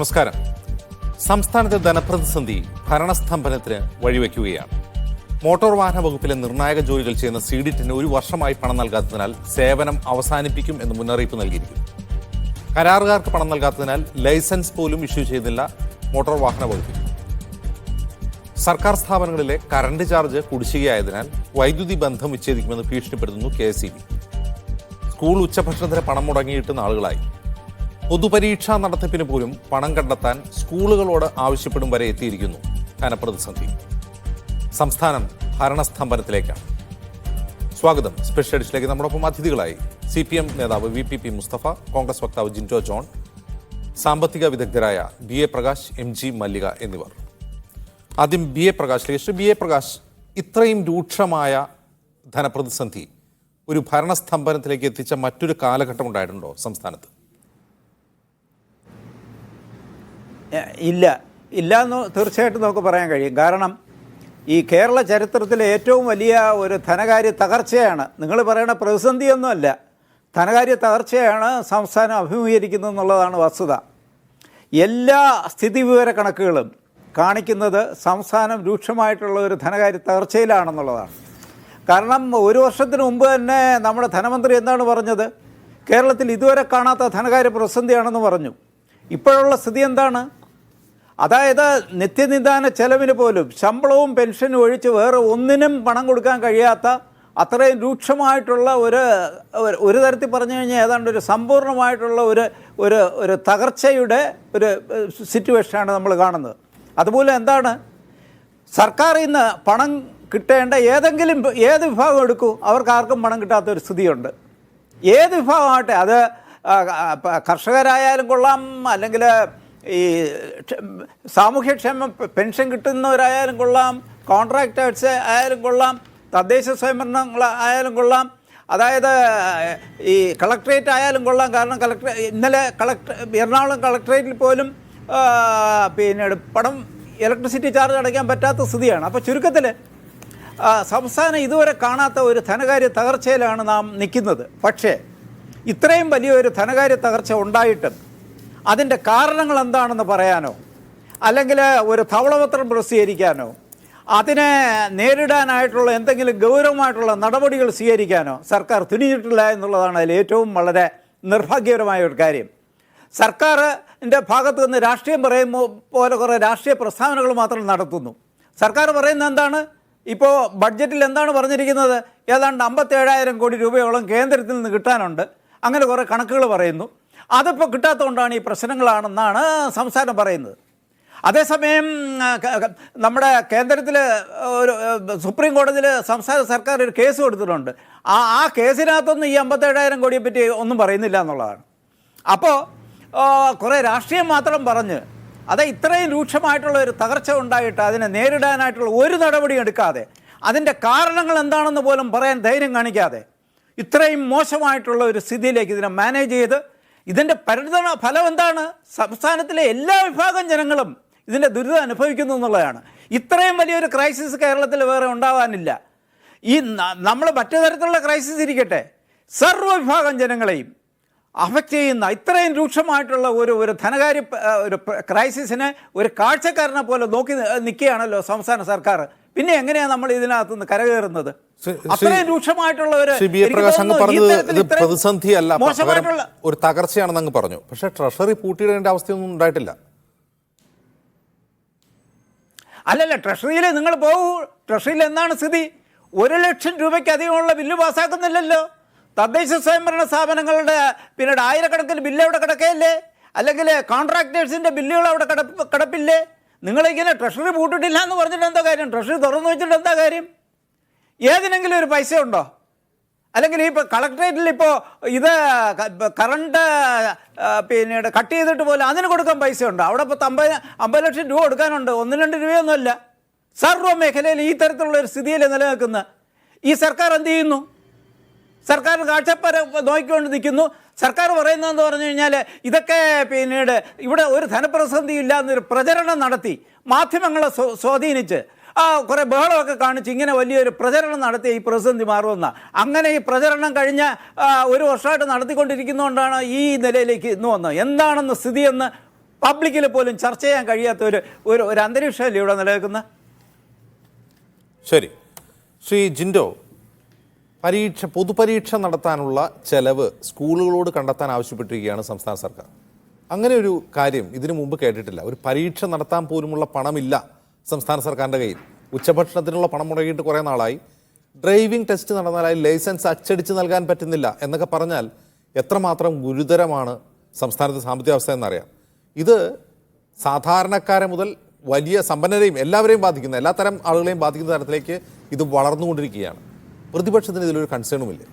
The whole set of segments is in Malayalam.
നമസ്കാരം. സംസ്ഥാനത്തെ ധനപ്രതിസന്ധി ഭരണസ്തംഭനത്തിന് വഴിവെക്കുകയാണ്. മോട്ടോർ വാഹന വകുപ്പിലെ നിർണായക ജോലികൾ ചെയ്യുന്ന CDTന് 1 വർഷമായി പണം നൽകാത്തതിനാൽ സേവനം അവസാനിപ്പിക്കും എന്ന് മുന്നറിയിപ്പ് നൽകിയിരിക്കുന്നു. കരാറുകാർക്ക് പണം നൽകാത്തതിനാൽ ലൈസൻസ് പോലും ഇഷ്യൂ ചെയ്തില്ല മോട്ടോർ വാഹന വകുപ്പിൽ. സർക്കാർ സ്ഥാപനങ്ങളിലെ കറണ്ട് ചാർജ് കുടിശ്ശികയായതിനാൽ വൈദ്യുതി ബന്ധം വിച്ഛേദിക്കുമെന്ന് ഭീഷണിപ്പെടുത്തുന്നു KSEB. സ്കൂൾ ഉച്ചഭക്ഷണത്തിന് പണം മുടങ്ങിയിട്ട് നാളുകളായി. പൊതുപരീക്ഷാ നടത്തിപ്പിന് പോലും പണം കണ്ടെത്താൻ സ്കൂളുകളോട് ആവശ്യപ്പെടും വരെ എത്തിയിരിക്കുന്നു ധനപ്രതിസന്ധി. സംസ്ഥാനം ഭരണസ്തംഭനത്തിലേക്കാണ്. സ്വാഗതം. സ്പെഷ്യൽ എഡിഷനിലേക്ക് നമ്മോടൊപ്പം അതിഥികളായി CPM നേതാവ് VPP മുസ്തഫ, കോൺഗ്രസ് വക്താവ് ജിൻഡോ ജോൺ, സാമ്പത്തിക വിദഗ്ധരായ BA പ്രകാശ്, MG മല്ലിക എന്നിവർ. ആദ്യം BA പ്രകാശിലേക്ക്. BA പ്രകാശ്, ഇത്രയും രൂക്ഷമായ ധനപ്രതിസന്ധി ഒരു ഭരണസ്തംഭനത്തിലേക്ക് എത്തിച്ച മറ്റൊരു കാലഘട്ടം ഉണ്ടായിട്ടുണ്ടോ സംസ്ഥാനത്ത്? ഇല്ല എന്ന് തീർച്ചയായിട്ടും നമുക്ക് പറയാൻ കഴിയും. കാരണം ഈ കേരള ചരിത്രത്തിലെ ഏറ്റവും വലിയ ഒരു ധനകാര്യ തകർച്ചയാണ്, നിങ്ങൾ പറയുന്ന പ്രതിസന്ധിയൊന്നുമല്ല, ധനകാര്യ തകർച്ചയാണ് സംസ്ഥാനം അഭിമുഖീകരിക്കുന്നത് എന്നുള്ളതാണ് വസ്തുത. എല്ലാ സ്ഥിതിവിവര കണക്കുകളും കാണിക്കുന്നത് സംസ്ഥാനം രൂക്ഷമായിട്ടുള്ള ഒരു ധനകാര്യ തകർച്ചയിലാണെന്നുള്ളതാണ്. കാരണം 1 വർഷത്തിന് മുമ്പ് തന്നെ നമ്മുടെ ധനമന്ത്രി എന്താണ് പറഞ്ഞത്? കേരളത്തിൽ ഇതുവരെ കാണാത്ത ധനകാര്യ പ്രതിസന്ധിയാണെന്ന് പറഞ്ഞു. ഇപ്പോഴുള്ള സ്ഥിതി എന്താണ്? അതായത് നിത്യനിദാന ചെലവിന് പോലും ശമ്പളവും പെൻഷനും ഒഴിച്ച് വേറെ ഒന്നിനും പണം കൊടുക്കാൻ കഴിയാത്ത അത്രയും രൂക്ഷമായിട്ടുള്ള ഒരു തരത്തിൽ പറഞ്ഞു കഴിഞ്ഞാൽ ഏതാണ്ട് ഒരു സമ്പൂർണ്ണമായിട്ടുള്ള ഒരു തകർച്ചയുടെ ഒരു സിറ്റുവേഷനാണ് നമ്മൾ കാണുന്നത്. അതുപോലെ എന്താണ്, സർക്കാരിൽ നിന്ന് പണം കിട്ടേണ്ട ഏത് വിഭാഗം എടുക്കൂ, അവർക്ക് ആർക്കും പണം കിട്ടാത്തൊരു സ്ഥിതിയുണ്ട്. ഏത് വിഭാഗമാകട്ടെ, അത് കർഷകരായാലും കൊള്ളാം, അല്ലെങ്കിൽ ഈ സാമൂഹ്യക്ഷേമ പെൻഷൻ കിട്ടുന്നവരായാലും കൊള്ളാം, കോൺട്രാക്ടേഴ്സ് ആയാലും കൊള്ളാം, തദ്ദേശ സ്വയംഭരണങ്ങൾ ആയാലും കൊള്ളാം, അതായത് ഈ കളക്ട്രേറ്റ് ആയാലും കൊള്ളാം. കാരണം ഇന്നലെ എറണാകുളം കളക്ട്രേറ്റിൽ പോലും പണം ഇലക്ട്രിസിറ്റി ചാർജ് അടയ്ക്കാൻ പറ്റാത്ത സ്ഥിതിയാണ്. അപ്പോൾ ചുരുക്കത്തിൽ സംസ്ഥാനം ഇതുവരെ കാണാത്ത ഒരു ധനകാര്യ തകർച്ചയിലാണ് നാം നിൽക്കുന്നത്. പക്ഷേ ഇത്രയും വലിയൊരു ധനകാര്യ തകർച്ച ഉണ്ടായിട്ടും അതിൻ്റെ കാരണങ്ങൾ എന്താണെന്ന് പറയാനോ, അല്ലെങ്കിൽ ഒരു ധവളപത്രം പ്രസിദ്ധീകരിക്കാനോ, അതിനെ നേരിടാനായിട്ടുള്ള എന്തെങ്കിലും ഗൗരവമായിട്ടുള്ള നടപടികൾ സ്വീകരിക്കാനോ സർക്കാർ തുനിഞ്ഞിട്ടില്ല എന്നുള്ളതാണ് അതിൽ ഏറ്റവും വളരെ നിർഭാഗ്യകരമായ ഒരു കാര്യം. സർക്കാരിൻ്റെ ഭാഗത്തു നിന്ന് രാഷ്ട്രീയം പറയുമ്പോൾ പോലെ കുറേ രാഷ്ട്രീയ പ്രസ്താവനകൾ മാത്രം നടത്തുന്നു. സർക്കാർ പറയുന്നത് എന്താണ്? ഇപ്പോൾ ബഡ്ജറ്റിൽ എന്താണ് പറഞ്ഞിരിക്കുന്നത്? ഏതാണ്ട് 57,000 കോടി രൂപയോളം കേന്ദ്രത്തിൽ നിന്ന് കിട്ടാനുണ്ട്. അങ്ങനെ കുറേ കണക്കുകൾ പറയുന്നു. അതിപ്പോൾ കിട്ടാത്തതുകൊണ്ടാണ് ഈ പ്രശ്നങ്ങളാണെന്നാണ് സംസ്ഥാനം പറയുന്നത്. അതേസമയം നമ്മുടെ കേന്ദ്രത്തിൽ ഒരു സുപ്രീം കോടതിയിൽ സംസ്ഥാന സർക്കാർ ഒരു കേസ് കൊടുത്തിട്ടുണ്ട്. ആ കേസിനകത്തൊന്നും ഈ 57,000 കോടിയെ പറ്റി ഒന്നും പറയുന്നില്ല എന്നുള്ളതാണ്. അപ്പോൾ കുറേ രാഷ്ട്രീയം മാത്രം പറഞ്ഞ് ഇത്രയും രൂക്ഷമായിട്ടുള്ള ഒരു തകർച്ച ഉണ്ടായിട്ട് അതിനെ നേരിടാനായിട്ടുള്ള ഒരു നടപടിയും എടുക്കാതെ, അതിൻ്റെ കാരണങ്ങൾ എന്താണെന്ന് പോലും പറയാൻ ധൈര്യം കാണിക്കാതെ ഇത്രയും മോശമായിട്ടുള്ള ഒരു സ്ഥിതിയിലേക്ക് ഇതിനെ മാനേജ് ചെയ്ത് ഇതിൻ്റെ പരിണിത ഫലം എന്താണ്? സംസ്ഥാനത്തിലെ എല്ലാ വിഭാഗം ജനങ്ങളും ഇതിൻ്റെ ദുരിതം അനുഭവിക്കുന്നു എന്നുള്ളതാണ്. ഇത്രയും വലിയൊരു ക്രൈസിസ് കേരളത്തിൽ വേറെ ഉണ്ടാവാനില്ല. ഈ നമ്മൾ മറ്റു തരത്തിലുള്ള ക്രൈസിസ് ഇരിക്കട്ടെ, സർവ്വവിഭാഗം ജനങ്ങളെയും അഫക്റ്റ് ചെയ്യുന്ന ഇത്രയും രൂക്ഷമായിട്ടുള്ള ഒരു ധനകാര്യ ഒരു ക്രൈസിസിനെ ഒരു കാഴ്ചക്കാരനെ പോലെ നോക്കി നിൽക്കുകയാണല്ലോ സംസ്ഥാന സർക്കാർ. പിന്നെ എങ്ങനെയാണ് നമ്മൾ ഇതിനകത്ത് നിന്ന് കരകയറുന്നത്? അത്രയും രൂക്ഷമായിട്ടുള്ള പ്രതിസന്ധി അല്ല, ഒരു തകർച്ചയാണെന്ന് അങ്ങ് പറഞ്ഞു. പക്ഷെ ട്രഷറി പൂട്ടിയിടേണ്ട അവസ്ഥയൊന്നും ഉണ്ടായിട്ടില്ല. അല്ലല്ല, ട്രഷറിയിൽ നിങ്ങൾ പോകൂ. ട്രഷറിയിൽ എന്താണ് സ്ഥിതി? 1 ലക്ഷം രൂപയ്ക്ക് അധികമുള്ള ബില്ല് പാസ്സാക്കുന്നില്ലല്ലോ. തദ്ദേശ സ്വയംഭരണ സ്ഥാപനങ്ങളുടെ പിന്നീട് ആയിരക്കണക്കിന് ബില്ല് അവിടെ കിടക്കയില്ലേ? അല്ലെങ്കിൽ കോൺട്രാക്ടേഴ്സിൻ്റെ ബില്ലുകൾ അവിടെ കിടപ്പില്ലേ? നിങ്ങളിങ്ങനെ ട്രഷറി പൂട്ടിട്ടില്ല എന്ന് പറഞ്ഞിട്ട് എന്താ കാര്യം? ട്രഷറി തുറന്നു വെച്ചിട്ട് എന്താ കാര്യം? ഏതിനെങ്കിലും ഒരു പൈസ ഉണ്ടോ? അല്ലെങ്കിൽ ഇപ്പോൾ കളക്ട്രേറ്റിൽ ഇപ്പോൾ ഇത് കറണ്ട് പിന്നീട് കട്ട് ചെയ്തിട്ട് പോലെ അതിന് കൊടുക്കാൻ പൈസ ഉണ്ടോ? അവിടെ ഇപ്പോൾ 50 ലക്ഷം രൂപ കൊടുക്കാനുണ്ട്. 1-2 രൂപയൊന്നുമല്ല. സർവ്വ മേഖലയിൽ ഈ തരത്തിലുള്ള ഒരു സ്ഥിതിയിൽ നിലനിൽക്കുന്ന ഈ സർക്കാർ എന്ത് ചെയ്യുന്നു? സർക്കാർ കാഴ്ചപ്പാട് നോക്കിക്കൊണ്ട് നിൽക്കുന്നു. സർക്കാർ പറയുന്നതെന്ന് പറഞ്ഞു കഴിഞ്ഞാൽ ഇതൊക്കെ പിന്നീട് ഇവിടെ ഒരു ധനപ്രതിസന്ധി ഇല്ല എന്നൊരു പ്രചരണം നടത്തി മാധ്യമങ്ങളെ സ്വാധീനിച്ച് കുറേ ബഹളമൊക്കെ കാണിച്ച് ഇങ്ങനെ വലിയൊരു പ്രചരണം നടത്തി ഈ പ്രതിസന്ധി മാറുമെന്ന. അങ്ങനെ ഈ പ്രചരണം കഴിഞ്ഞ 1 വർഷമായിട്ട് നടത്തിക്കൊണ്ടിരിക്കുന്നതുകൊണ്ടാണ് ഈ നിലയിലേക്ക് ഇന്ന് വന്നത്. എന്താണെന്ന് സ്ഥിതിയെന്ന് പബ്ലിക്കിൽ പോലും ചർച്ച ചെയ്യാൻ കഴിയാത്ത ഒരു അന്തരീക്ഷമല്ലേ ഇവിടെ നിലനിൽക്കുന്നത്. ശരി, ശ്രീ ജിൻഡോ, പൊതുപരീക്ഷ നടത്താനുള്ള ചെലവ് സ്കൂളുകളോട് കണ്ടെത്താൻ ആവശ്യപ്പെട്ടിരിക്കുകയാണ് സംസ്ഥാന സർക്കാർ. അങ്ങനെ ഒരു കാര്യം ഇതിനു മുമ്പ് കേട്ടിട്ടില്ല. ഒരു പരീക്ഷ നടത്താൻ പോലുമുള്ള പണമില്ല സംസ്ഥാന സർക്കാരിൻ്റെ കയ്യിൽ. ഉച്ചഭക്ഷണത്തിനുള്ള പണം മുടങ്ങിയിട്ട് കുറേ നാളായി. ഡ്രൈവിംഗ് ടെസ്റ്റ് നടന്നാലായി ലൈസൻസ് അച്ചടിച്ച് നൽകാൻ പറ്റുന്നില്ല എന്നൊക്കെ പറഞ്ഞാൽ എത്രമാത്രം ഗുരുതരമാണ് സംസ്ഥാനത്തെ സാമ്പത്തിക അവസ്ഥ എന്നറിയാം. ഇത് സാധാരണക്കാരെ മുതൽ വലിയ സമ്പന്നരെയും എല്ലാവരെയും ബാധിക്കുന്ന, എല്ലാത്തരം ആളുകളെയും ബാധിക്കുന്ന തരത്തിലേക്ക് ഇത് വളർന്നുകൊണ്ടിരിക്കുകയാണ്. പ്രതിപക്ഷത്തിന് ഇതിലൊരു കൺസേണുമില്ലേ?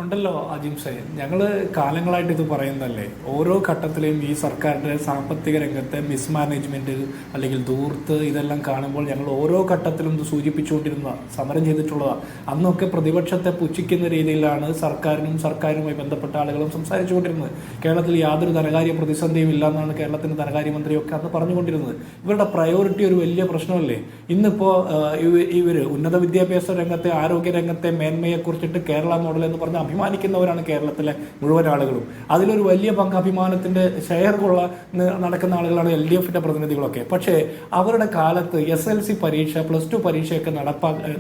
ഉണ്ടല്ലോ അജിംഷേ, ഞങ്ങൾ കാലങ്ങളായിട്ട് ഇത് പറയുന്നതല്ലേ. ഓരോ ഘട്ടത്തിലെയും ഈ സർക്കാരിൻ്റെ സാമ്പത്തിക രംഗത്തെ മിസ്മാനേജ്മെൻറ്റ് അല്ലെങ്കിൽ ധൂർത്ത് ഇതെല്ലാം കാണുമ്പോൾ ഞങ്ങൾ ഓരോ ഘട്ടത്തിലും ഇത് സൂചിപ്പിച്ചുകൊണ്ടിരുന്നതാണ്, സമരം ചെയ്തിട്ടുള്ളതാണ്. അന്നൊക്കെ പ്രതിപക്ഷത്തെ പുച്ഛിക്കുന്ന രീതിയിലാണ് സർക്കാരുമായി ബന്ധപ്പെട്ട ആളുകളും സംസാരിച്ചുകൊണ്ടിരുന്നത്. കേരളത്തിൽ യാതൊരു ധനകാര്യ പ്രതിസന്ധിയും ഇല്ല എന്നാണ് കേരളത്തിൻ്റെ ധനകാര്യമന്ത്രിയൊക്കെ അന്ന് പറഞ്ഞുകൊണ്ടിരുന്നത്. ഇവരുടെ പ്രയോറിറ്റി ഒരു വലിയ പ്രശ്നമല്ലേ. ഇന്നിപ്പോൾ ഇവർ ഉന്നത വിദ്യാഭ്യാസ രംഗത്തെ, ആരോഗ്യ രംഗത്തെ മേന്മയെക്കുറിച്ചിട്ട് കേരള മോഡൽ എന്ന് പറഞ്ഞ അഭിമാനിക്കുന്നവരാണ് കേരളത്തിലെ മുഴുവൻ ആളുകളും. അതിലൊരു വലിയ പങ്ക് അഭിമാനത്തിന്റെ ഷെയർ നടക്കുന്ന ആളുകളാണ് LDFന്റെ പ്രതിനിധികളൊക്കെ. പക്ഷേ അവരുടെ കാലത്ത് SLC പരീക്ഷ, +2 പരീക്ഷയൊക്കെ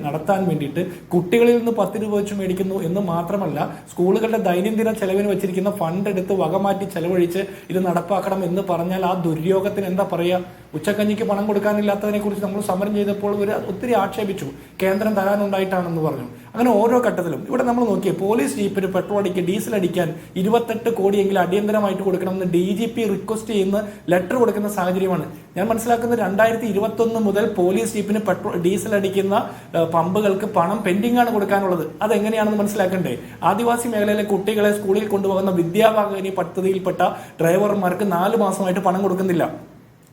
നടത്താൻ വേണ്ടിയിട്ട് കുട്ടികളിൽ നിന്ന് 10 രൂപ വെച്ച് മേടിക്കുന്നു എന്ന് മാത്രമല്ല, സ്കൂളുകളുടെ ദൈനംദിന ചെലവിന് വെച്ചിരിക്കുന്ന ഫണ്ട് എടുത്ത് വകമാറ്റി ചെലവഴിച്ച് ഇത് നടപ്പാക്കണം എന്ന് പറഞ്ഞാൽ ആ ദുര്യോഗത്തിന് എന്താ പറയുക? ഉച്ചക്കഞ്ഞിക്ക് പണം കൊടുക്കാനില്ലാത്തതിനെ കുറിച്ച് നമ്മൾ സമരം ചെയ്തപ്പോൾ ഒത്തിരി ആക്ഷേപിച്ചു. കേന്ദ്രം തരാനുണ്ടായിട്ടാണെന്ന് പറഞ്ഞു. അങ്ങനെ ഓരോ ഘട്ടത്തിലും ഇവിടെ നമ്മൾ നോക്കിയേ, പോലീസ് ജീപ്പിന് പെട്രോൾ അടിക്കാൻ, ഡീസൽ അടിക്കാൻ 28 കോടിയെങ്കിലും അടിയന്തരമായിട്ട് കൊടുക്കണമെന്ന് DGP റിക്വസ്റ്റ് ചെയ്യുന്ന ലെറ്റർ കൊടുക്കുന്ന സാഹചര്യമാണ്. ഞാൻ മനസ്സിലാക്കുന്നത് 2021 മുതൽ പോലീസ് ജീപ്പിന് ഡീസൽ അടിക്കുന്ന പമ്പുകൾക്ക് പണം പെൻഡിംഗ് ആണ് കൊടുക്കാനുള്ളത്. അതെങ്ങനെയാണെന്ന് മനസ്സിലാക്കണ്ടേ? ആദിവാസി മേഖലയിലെ കുട്ടികളെ സ്കൂളിൽ കൊണ്ടുപോകുന്ന വിദ്യാവാഹിനി പദ്ധതിയിൽപ്പെട്ട ഡ്രൈവർമാർക്ക് 4 മാസമായിട്ട് പണം കൊടുക്കുന്നില്ല.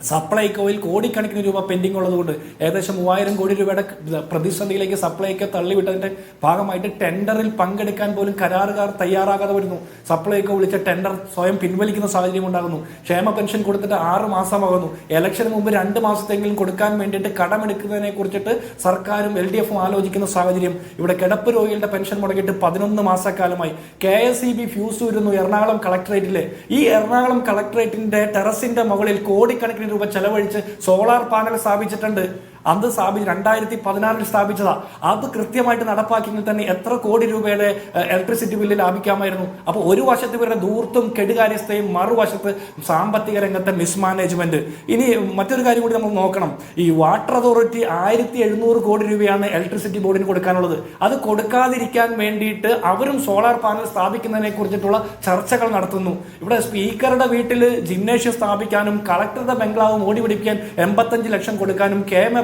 സപ്ലൈകോയിൽ കോടിക്കണക്കിന് രൂപ പെൻഡിംഗ് ഉള്ളതുകൊണ്ട് ഏകദേശം 3000 കോടി രൂപയുടെ പ്രതിസന്ധിയിലേക്ക് സപ്ലൈകോ തള്ളിവിട്ടതിന്റെ ഭാഗമായിട്ട് ടെൻഡറിൽ പങ്കെടുക്കാൻ പോലും കരാറുകാർ തയ്യാറാകാതെ വരുന്നു. സപ്ലൈകോ വിളിച്ച ടെൻഡർ സ്വയം പിൻവലിക്കുന്ന സാഹചര്യം ഉണ്ടാകുന്നു. ക്ഷേമ പെൻഷൻ കൊടുത്തിട്ട് 6 മാസമാകുന്നു. ഇലക്ഷന് മുമ്പ് 2 മാസത്തെങ്കിലും കൊടുക്കാൻ വേണ്ടിയിട്ട് കടമെടുക്കുന്നതിനെ കുറിച്ചിട്ട് സർക്കാരും LDFും ആലോചിക്കുന്ന സാഹചര്യം. ഇവിടെ കിടപ്പ് രോഗികളുടെ പെൻഷൻ മുടങ്ങിയിട്ട് 11 മാസക്കാലമായി. KSEB ഫ്യൂസ് വരുന്നു എറണാകുളം കളക്ടറേറ്റില്. ഈ എറണാകുളം കളക്ടറേറ്റിന്റെ ടെറസിന്റെ മുകളിൽ കോടിക്കണക്കിന് രൂപ ചെലവഴിച്ച് സോളാർ പാനൽ സ്ഥാപിച്ചിട്ടുണ്ട്. അത് 2016 സ്ഥാപിച്ചതാ. അത് കൃത്യമായിട്ട് നടപ്പാക്കിയെങ്കിൽ തന്നെ എത്ര കോടി രൂപയുടെ ഇലക്ട്രിസിറ്റി ബില്ല് ലാഭിക്കാമായിരുന്നു. അപ്പോൾ ഒരു വശത്ത് ഇവരുടെ ധൂർത്തും കെടുകാര്യസ്ഥയും, മറുവശത്ത് സാമ്പത്തിക രംഗത്തെ മിസ്മാനേജ്മെന്റ്. ഇനി മറ്റൊരു കാര്യം കൂടി നമ്മൾ നോക്കണം. ഈ വാട്ടർ അതോറിറ്റി 1700 കോടി രൂപയാണ് ഇലക്ട്രിസിറ്റി ബോർഡിന് കൊടുക്കാനുള്ളത്. അത് കൊടുക്കാതിരിക്കാൻ വേണ്ടിയിട്ട് അവരും സോളാർ പാനൽ സ്ഥാപിക്കുന്നതിനെ കുറിച്ചിട്ടുള്ള ചർച്ചകൾ നടത്തുന്നു. ഇവിടെ സ്പീക്കറുടെ വീട്ടിൽ ജിംനേഷ്യം സ്ഥാപിക്കാനും കളക്ടറുടെ ബംഗ്ലാവ് മോടി പിടിപ്പിക്കാൻ 85 ലക്ഷം കൊടുക്കാനും KM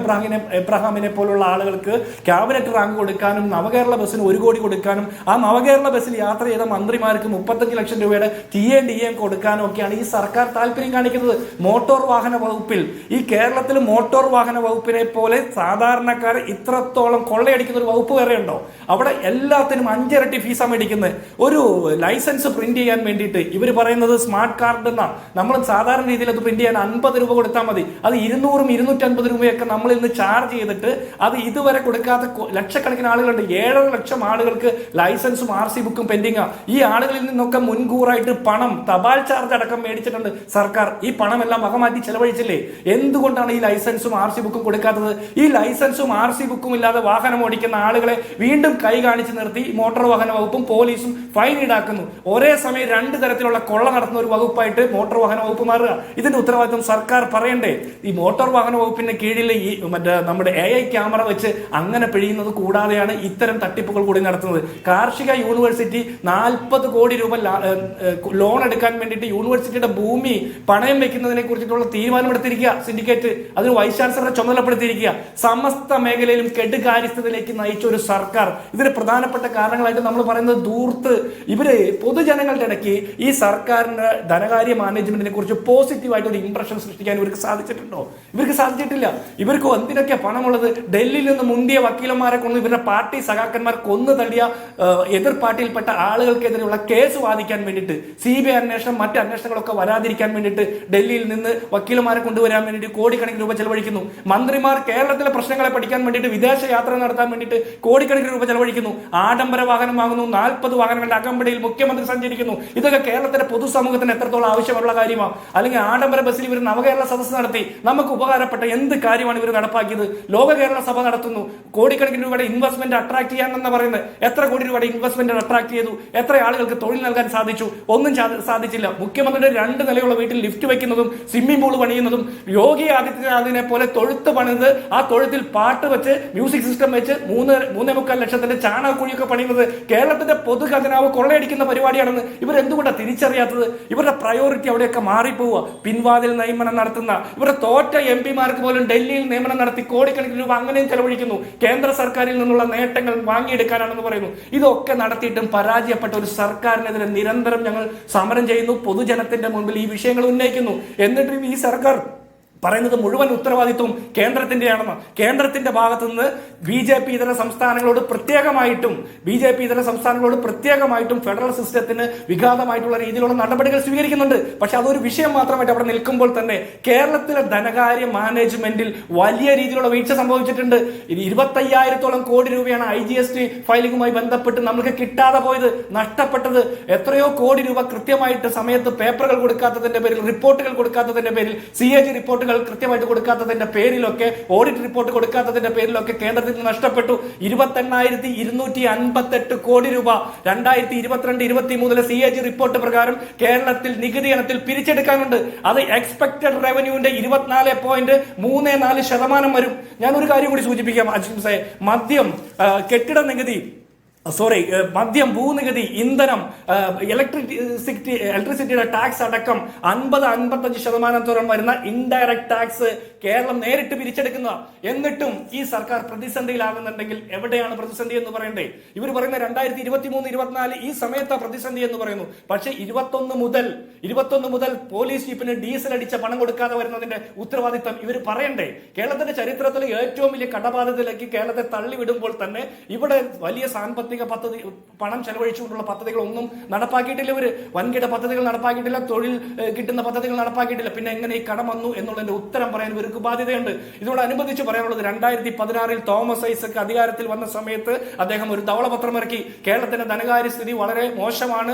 എബ്രഹാമിനെ പോലുള്ള ആളുകൾക്ക് ക്യാബിനറ്റ് റാങ്ക് കൊടുക്കാനും നവകേരള ബസ്സിന് 1 കോടി കൊടുക്കാനും ആ നവകേരള ബസ്സിൽ യാത്ര ചെയ്ത മന്ത്രിമാർക്ക് 35 ലക്ഷം രൂപയുടെ TADM കൊടുക്കാനും ഒക്കെയാണ് ഈ സർക്കാർ താല്പര്യം കാണിക്കുന്നത്. മോട്ടോർ വാഹന വകുപ്പിൽ, ഈ കേരളത്തിൽ മോട്ടോർ വാഹന വകുപ്പിനെ പോലെ സാധാരണക്കാർ ഇത്രത്തോളം കൊള്ളയടിക്കുന്ന ഒരു വകുപ്പ് വേറെ ഉണ്ടോ? അവിടെ എല്ലാത്തിനും 5 ഇരട്ടി ഫീസാണ് മേടിക്കുന്നത്. ഒരു ലൈസൻസ് പ്രിന്റ് ചെയ്യാൻ വേണ്ടിയിട്ട് ഇവർ പറയുന്നത് സ്മാർട്ട് കാർഡ് എന്നാണ്. നമ്മൾ സാധാരണ രീതിയിൽ അത് പ്രിന്റ് ചെയ്യാൻ 50 രൂപ കൊടുത്താൽ മതി. അത് 200 250 രൂപയൊക്കെ നമ്മൾ ഇന്ന് ചാർജ് ചെയ്തിട്ട് അത് ഇതുവരെ കൊടുക്കാത്ത ലക്ഷക്കണക്കിന് ആളുകളുണ്ട്. 7.5 ലക്ഷം ആളുകൾക്ക് ലൈസൻസും RC ബുക്കും പെൻഡിങ്ങാ. ഈ ആളുകളിൽ നിന്നൊക്കെ മുൻകൂറായിട്ട് പണം, തപാൽ ചാർജ് അടക്കം മേടിച്ചിട്ടുണ്ട് സർക്കാർ. ഈ പണമെല്ലാം വകമാറ്റി ചെലവഴിച്ചില്ലേ? എന്തുകൊണ്ടാണ് ഈ ലൈസൻസും RC ബുക്കും കൊടുക്കാത്തത്? ഈ ലൈസൻസും RC ബുക്കും ഇല്ലാതെ വാഹനം ഓടിക്കുന്ന ആളുകളെ വീണ്ടും കൈ കാണിച്ച് നിർത്തി മോട്ടോർ വാഹന വകുപ്പും പോലീസും ഫൈൻ ഈടാക്കുന്നു. ഒരേ സമയം 2 തരത്തിലുള്ള കൊള്ള നടത്തുന്ന ഒരു വകുപ്പായിട്ട് മോട്ടോർ വാഹന വകുപ്പ് മാറുക. ഇതിന്റെ ഉത്തരവാദിത്വം സർക്കാർ പറയണ്ടേ? ഈ മോട്ടോർ വാഹന വകുപ്പിന്റെ കീഴിൽ ഈ നമ്മുടെ AI ക്യാമറ വെച്ച് അങ്ങനെ പിഴിയുന്നത് കൂടാതെയാണ് ഇത്തരം തട്ടിപ്പുകൾ കൂടി നടത്തുന്നത്. കാർഷിക യൂണിവേഴ്സിറ്റി 40 കോടി രൂപ ലോൺ എടുക്കാൻ വേണ്ടിയിട്ട് യൂണിവേഴ്സിറ്റിയുടെ ഭൂമി പണയം വെക്കുന്നതിനെ കുറിച്ചിട്ടുള്ള തീരുമാനമെടുത്തിരിക്കുക സിൻഡിക്കേറ്റ്. അതിന് വൈസ് ചാൻസലറെ ചുമതലപ്പെടുത്തിയിരിക്കുക. സമസ്ത മേഖലയിലും കെടുകാര്യസ്ഥതയിലേക്ക് നയിച്ച ഒരു സർക്കാർ. ഇതിന് പ്രധാനപ്പെട്ട കാരണങ്ങളായിട്ട് നമ്മൾ പറയുന്നത് ധൂർത്ത്. ഇവര് പൊതുജനങ്ങളുടെ ഇടയ്ക്ക് ഈ സർക്കാരിന്റെ ധനകാര്യ മാനേജ്മെന്റിനെ കുറിച്ച് പോസിറ്റീവായിട്ട് ഒരു ഇംപ്രഷൻ സൃഷ്ടിക്കാൻ ഇവർക്ക് സാധിച്ചിട്ടുണ്ടോ? ഇവർക്ക് സാധിച്ചിട്ടില്ല. ഇവർക്ക് എന്തിനൊക്കെ പണമുള്ളത്? ഡൽഹിയിൽ നിന്ന് മുന്തിയ വക്കീലന്മാരെ കൊണ്ട് ഇവരുടെ പാർട്ടി സഖാക്കന്മാർ കൊന്നു തള്ളിയ എതിർ പാർട്ടിയിൽപ്പെട്ട ആളുകൾക്കെതിരെയുള്ള കേസ് വാദിക്കാൻ വേണ്ടിയിട്ട്, CBI അന്വേഷണം മറ്റ് അന്വേഷണങ്ങളൊക്കെ വരാതിരിക്കാൻ വേണ്ടിയിട്ട് ഡൽഹിയിൽ നിന്ന് വക്കീലന്മാരെ കൊണ്ടുവരാൻ വേണ്ടിയിട്ട് കോടിക്കണക്കിന് രൂപ ചെലവഴിക്കുന്നു. മന്ത്രിമാർ കേരളത്തിലെ പ്രശ്നങ്ങളെ പഠിക്കാൻ വേണ്ടിയിട്ട് വിദേശ യാത്ര നടത്താൻ വേണ്ടിയിട്ട് കോടിക്കണക്കിന് രൂപ ചെലവഴിക്കുന്നു. ആഡംബര വാഹനം വാങ്ങുന്നു, 40 വാഹനങ്ങളുടെ അകമ്പടിയിൽ മുഖ്യമന്ത്രി സഞ്ചരിക്കുന്നു. ഇതൊക്കെ കേരളത്തിലെ പൊതുസമൂഹത്തിന് എത്രത്തോളം ആവശ്യമുള്ള കാര്യമാണ്? അല്ലെങ്കിൽ ആഡംബര ബസ്സിൽ ഇവർ നവകേരള സദസ്സ് നടത്തി നമുക്ക് ഉപകാരപ്പെട്ട എന്ത് കാര്യമാണ് ഇവർ നടപ്പാക്കിയത്? ലോക കേരള സഭ നടത്തുന്നു, കോടിക്കണക്കിന് രൂപയുടെ ഇൻവെസ്റ്റ്മെന്റ് അട്രാക്ട് ചെയ്യാനെന്ന് പറയുന്നത്. എത്ര കോടി രൂപയുടെ ഇൻവെസ്റ്റ്മെന്റ് അട്രാക്ട് ചെയ്തു? എത്ര ആളുകൾക്ക് തൊഴിൽ നൽകാൻ സാധിച്ചു? ഒന്നും സാധിച്ചില്ല. മുഖ്യമന്ത്രിയുടെ 2 നിലയുള്ള വീട്ടിൽ ലിഫ്റ്റ് വെക്കുന്നതും സ്വിമ്മിംഗ് പൂൾ പണിയുന്നതും, യോഗി ആദിത്യനാഥിനെ പോലെ തൊഴുത്ത് പണിത് ആ തൊഴുത്തിൽ പാട്ട് വെച്ച് മ്യൂസിക് സിസ്റ്റം വെച്ച് 3.25 ലക്ഷത്തിന്റെ ചാണകക്കുഴിയൊക്കെ പണിയുന്നത് കേരളത്തിന്റെ പൊതു ഖജനാവ് കൊള്ളയടിക്കുന്ന പരിപാടിയാണെന്ന് ഇവർ എന്തുകൊണ്ടാണ് തിരിച്ചറിയാത്തത്? ഇവരുടെ പ്രയോറിറ്റി അവിടെയൊക്കെ മാറിപ്പോവുക. പിൻവാതിൽ നിയമനം നടത്തുന്ന ഇവരുടെ തോറ്റ MP-മാർക്ക് പോലും ഡൽഹിയിൽ നിയമനം നടത്തി കോടിക്കണക്കിന് രൂപ അങ്ങനെയും ചെലവഴിക്കുന്നു. കേന്ദ്ര സർക്കാരിൽ നിന്നുള്ള നേട്ടങ്ങൾ വാങ്ങിയെടുക്കാനാണെന്ന് പറയുന്നു. ഇതൊക്കെ നടത്തിയിട്ടും പരാജയപ്പെട്ട ഒരു സർക്കാരിനെതിരെ നിരന്തരം ഞങ്ങൾ സമരം ചെയ്യുന്നു, പൊതുജനത്തിന്റെ മുൻപിൽ ഈ വിഷയങ്ങൾ ഉന്നയിക്കുന്നു. എന്നിട്ടും ഈ സർക്കാർ പറയുന്നത് മുഴുവൻ ഉത്തരവാദിത്വം കേന്ദ്രത്തിന്റെയാണെന്ന്. കേന്ദ്രത്തിന്റെ ഭാഗത്തു നിന്ന് BJP ഇതര സംസ്ഥാനങ്ങളോട് പ്രത്യേകമായിട്ടും ഫെഡറൽ സിസ്റ്റത്തിന് വിഘാതമായിട്ടുള്ള രീതിയിലുള്ള നടപടികൾ സ്വീകരിക്കുന്നുണ്ട്. പക്ഷെ അതൊരു വിഷയം മാത്രമായിട്ട് അവിടെ നിൽക്കുമ്പോൾ തന്നെ കേരളത്തിലെ ധനകാര്യ മാനേജ്മെന്റിൽ വലിയ രീതിയിലുള്ള വീഴ്ച സംഭവിച്ചിട്ടുണ്ട്. 25,000-ഓളം കോടി രൂപയാണ് IGST ഫയലിംഗുമായി ബന്ധപ്പെട്ട് നമുക്ക് കിട്ടാതെ പോയത്, നഷ്ടപ്പെട്ടത്. എത്രയോ കോടി രൂപ കൃത്യമായിട്ട് സമയത്ത് പേപ്പറുകൾ കൊടുക്കാത്തതിന്റെ പേരിൽ, റിപ്പോർട്ടുകൾ കൊടുക്കാത്തതിന്റെ പേരിൽ, CAG റിപ്പോർട്ടുകൾ കൃത്യമായിട്ട് കൊടുക്കാത്തതിന്റെ പേരിലൊക്കെ, ഓഡിറ്റ് റിപ്പോർട്ട് കൊടുക്കാത്തതിന്റെ പേരിലൊക്കെ കേന്ദ്രത്തിൽ നിന്ന് നഷ്ടപ്പെട്ടു. 28,258 കോടി രൂപ 2022-23 CAG റിപ്പോർട്ട് പ്രകാരം കേരളത്തിൽ നികുതി ഇനത്തിൽ പിരിച്ചെടുക്കാനുണ്ട്. അത് എക്സ്പെക്ടഡ് റവന്യൂവിന്റെ 24.34% വരും. ഞാൻ ഒരു കാര്യം കൂടി സൂചിപ്പിക്കാം അജിം സാഹേ, കെട്ടിട നികുതി, മദ്യം, ഭൂനികുതി, ഇന്ധനം, ഇലക്ട്രിസിറ്റിയുടെ ടാക്സ് അടക്കം 50-55% വരുന്ന ഇൻഡയറക്ട് ടാക്സ് കേരളം നേരിട്ട് പിരിച്ചെടുക്കുന്ന. എന്നിട്ടും ഈ സർക്കാർ പ്രതിസന്ധിയിലാകുന്നുണ്ടെങ്കിൽ എവിടെയാണ് പ്രതിസന്ധി എന്ന് പറയണ്ടേ? ഇവർ പറയുന്ന 2023-24 ഈ സമയത്താ പ്രതിസന്ധി എന്ന് പറയുന്നു. പക്ഷെ 21 മുതൽ പോലീസ് ജീപ്പിന് ഡീസൽ അടിച്ച പണം കൊടുക്കാതെ വരുന്നതിന്റെ ഉത്തരവാദിത്തം ഇവർ പറയണ്ടേ? കേരളത്തിന്റെ ചരിത്രത്തിലെ ഏറ്റവും വലിയ കടബാധ്യതയിലേക്ക് കേരളത്തെ തള്ളിവിടുമ്പോൾ തന്നെ ഇവിടെ വലിയ സാമ്പത്തിക പദ്ധതി പണം ചെലവഴിച്ചുകൊണ്ടുള്ള പദ്ധതികളൊന്നും നടപ്പാക്കിയിട്ടില്ല. ഇവര് വൻകിട പദ്ധതികൾ നടപ്പാക്കിയിട്ടില്ല, തൊഴിൽ കിട്ടുന്ന പദ്ധതികൾ നടപ്പാക്കിയിട്ടില്ല. പിന്നെ എങ്ങനെ ഈ കടം വന്നു എന്നുള്ളതിന്റെ ഉത്തരം പറയാൻ ഇവർക്ക് ബാധ്യതയുണ്ട്. ഇതിനോടനുബന്ധിച്ച് പറയാനുള്ളത്, 2016 തോമസ് ഐസക് അധികാരത്തിൽ വന്ന സമയത്ത് അദ്ദേഹം ഒരു ധവളപത്രം ഇറക്കി. കേരളത്തിന്റെ ധനകാര്യ സ്ഥിതി വളരെ മോശമാണ്,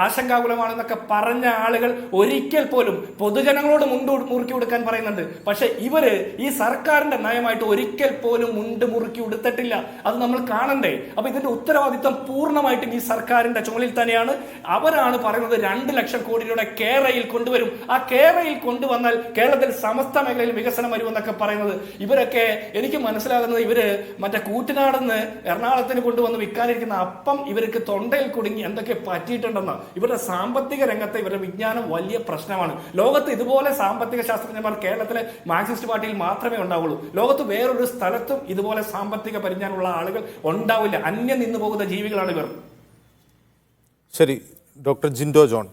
ആശങ്കാകുലമാണെന്നൊക്കെ പറഞ്ഞ ആളുകൾ ഒരിക്കൽ പോലും പൊതുജനങ്ങളോട് മുറുക്കി കൊടുക്കാൻ പറയുന്നുണ്ട്. പക്ഷെ ഇവര് ഈ സർക്കാരിന്റെ നയമായിട്ട് ഒരിക്കൽ പോലും മുണ്ട് മുറുക്കി ഉടുത്തിട്ടില്ല. അത് നമ്മൾ കാണണ്ടേ? അപ്പൊ ഇതിന്റെ ഉത്തരവാദിത്തം പൂർണ്ണമായിട്ടും ഈ സർക്കാരിന്റെ ചുമലിൽ തന്നെയാണ്. അവരാണ് പറയുന്നത് 2 ലക്ഷം കോടി രൂപയുടെ കേരയിൽ കൊണ്ടുവരും. ആ കേരയിൽ കൊണ്ടുവന്നാൽ കേരളത്തിൽ സമസ്ത മേഖലയിൽ വികസനം വരുമെന്നൊക്കെ പറയുന്നത്. ഇവരൊക്കെ എനിക്ക് മനസ്സിലാകുന്നത് ഇവര് മറ്റേ കൂറ്റനാടെന്ന് എറണാകുളത്തിന് കൊണ്ടുവന്ന് വിൽക്കാനിരിക്കുന്ന അപ്പം ഇവർക്ക് തൊണ്ടയിൽ കുടുങ്ങി എന്തൊക്കെ പറ്റിയിട്ടുണ്ടെന്ന്. ഇവരുടെ സാമ്പത്തിക രംഗത്തെ ഇവരുടെ വിജ്ഞാനം വലിയ പ്രശ്നമാണ്. ലോകത്ത് ഇതുപോലെ സാമ്പത്തിക ശാസ്ത്രജ്ഞന്മാർ കേരളത്തിലെ മാർക്സിസ്റ്റ് പാർട്ടിയിൽ മാത്രമേ ഉണ്ടാവുള്ളൂ. ലോകത്ത് വേറൊരു സ്ഥലത്തും ഇതുപോലെ സാമ്പത്തിക പരിജ്ഞാനമുള്ള ആളുകൾ ഉണ്ടാവില്ല. അന്യം നിന്നു പോകുന്ന ജീവികളാണ് ഇവർ. ശരി, doctor Jinto John,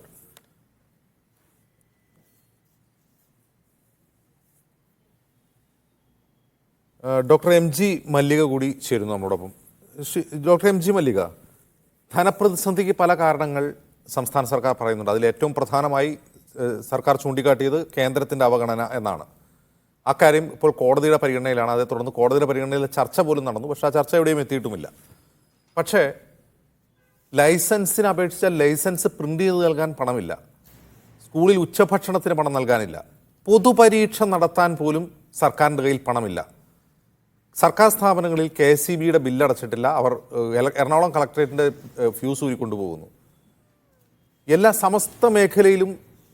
doctor MG മല്ലിക കൂടി ചേരുന്നു നമ്മളോടൊപ്പം. ഡോക്ടർ MG മല്ലിക, ധനപ്രതിസന്ധിക്ക് പല കാരണങ്ങൾ സംസ്ഥാന സർക്കാർ പറയുന്നുണ്ട്. അതിൽ ഏറ്റവും പ്രധാനമായി സർക്കാർ ചൂണ്ടിക്കാട്ടിയത് കേന്ദ്രത്തിൻ്റെ അവഗണന എന്നാണ്. അക്കാര്യം ഇപ്പോൾ കോടതിയുടെ പരിഗണനയിലാണ്. അതേ തുടർന്ന് കോടതിയുടെ പരിഗണനയിൽ ചർച്ച പോലും നടന്നു. പക്ഷേ ആ ചർച്ച എവിടെയും എത്തിയിട്ടുമില്ല. പക്ഷേ ലൈസൻസിന് അപേക്ഷിച്ചാൽ ലൈസൻസ് പ്രിൻ്റ് ചെയ്ത് നൽകാൻ പണമില്ല, സ്കൂളിൽ ഉച്ചഭക്ഷണത്തിന് പണം നൽകാനില്ല, പൊതുപരീക്ഷ നടത്താൻ പോലും സർക്കാരിൻ്റെ കയ്യിൽ പണമില്ല. സർക്കാർ സ്ഥാപനങ്ങളിൽ KSEBയുടെ ബില്ലടച്ചിട്ടില്ല. അവർ എറണാകുളം കളക്ടറേറ്റിൻ്റെ ഫ്യൂസ് ഊരിക്കൊണ്ടുപോകുന്നു. എല്ലാ സമസ്ത മേഖലയിലും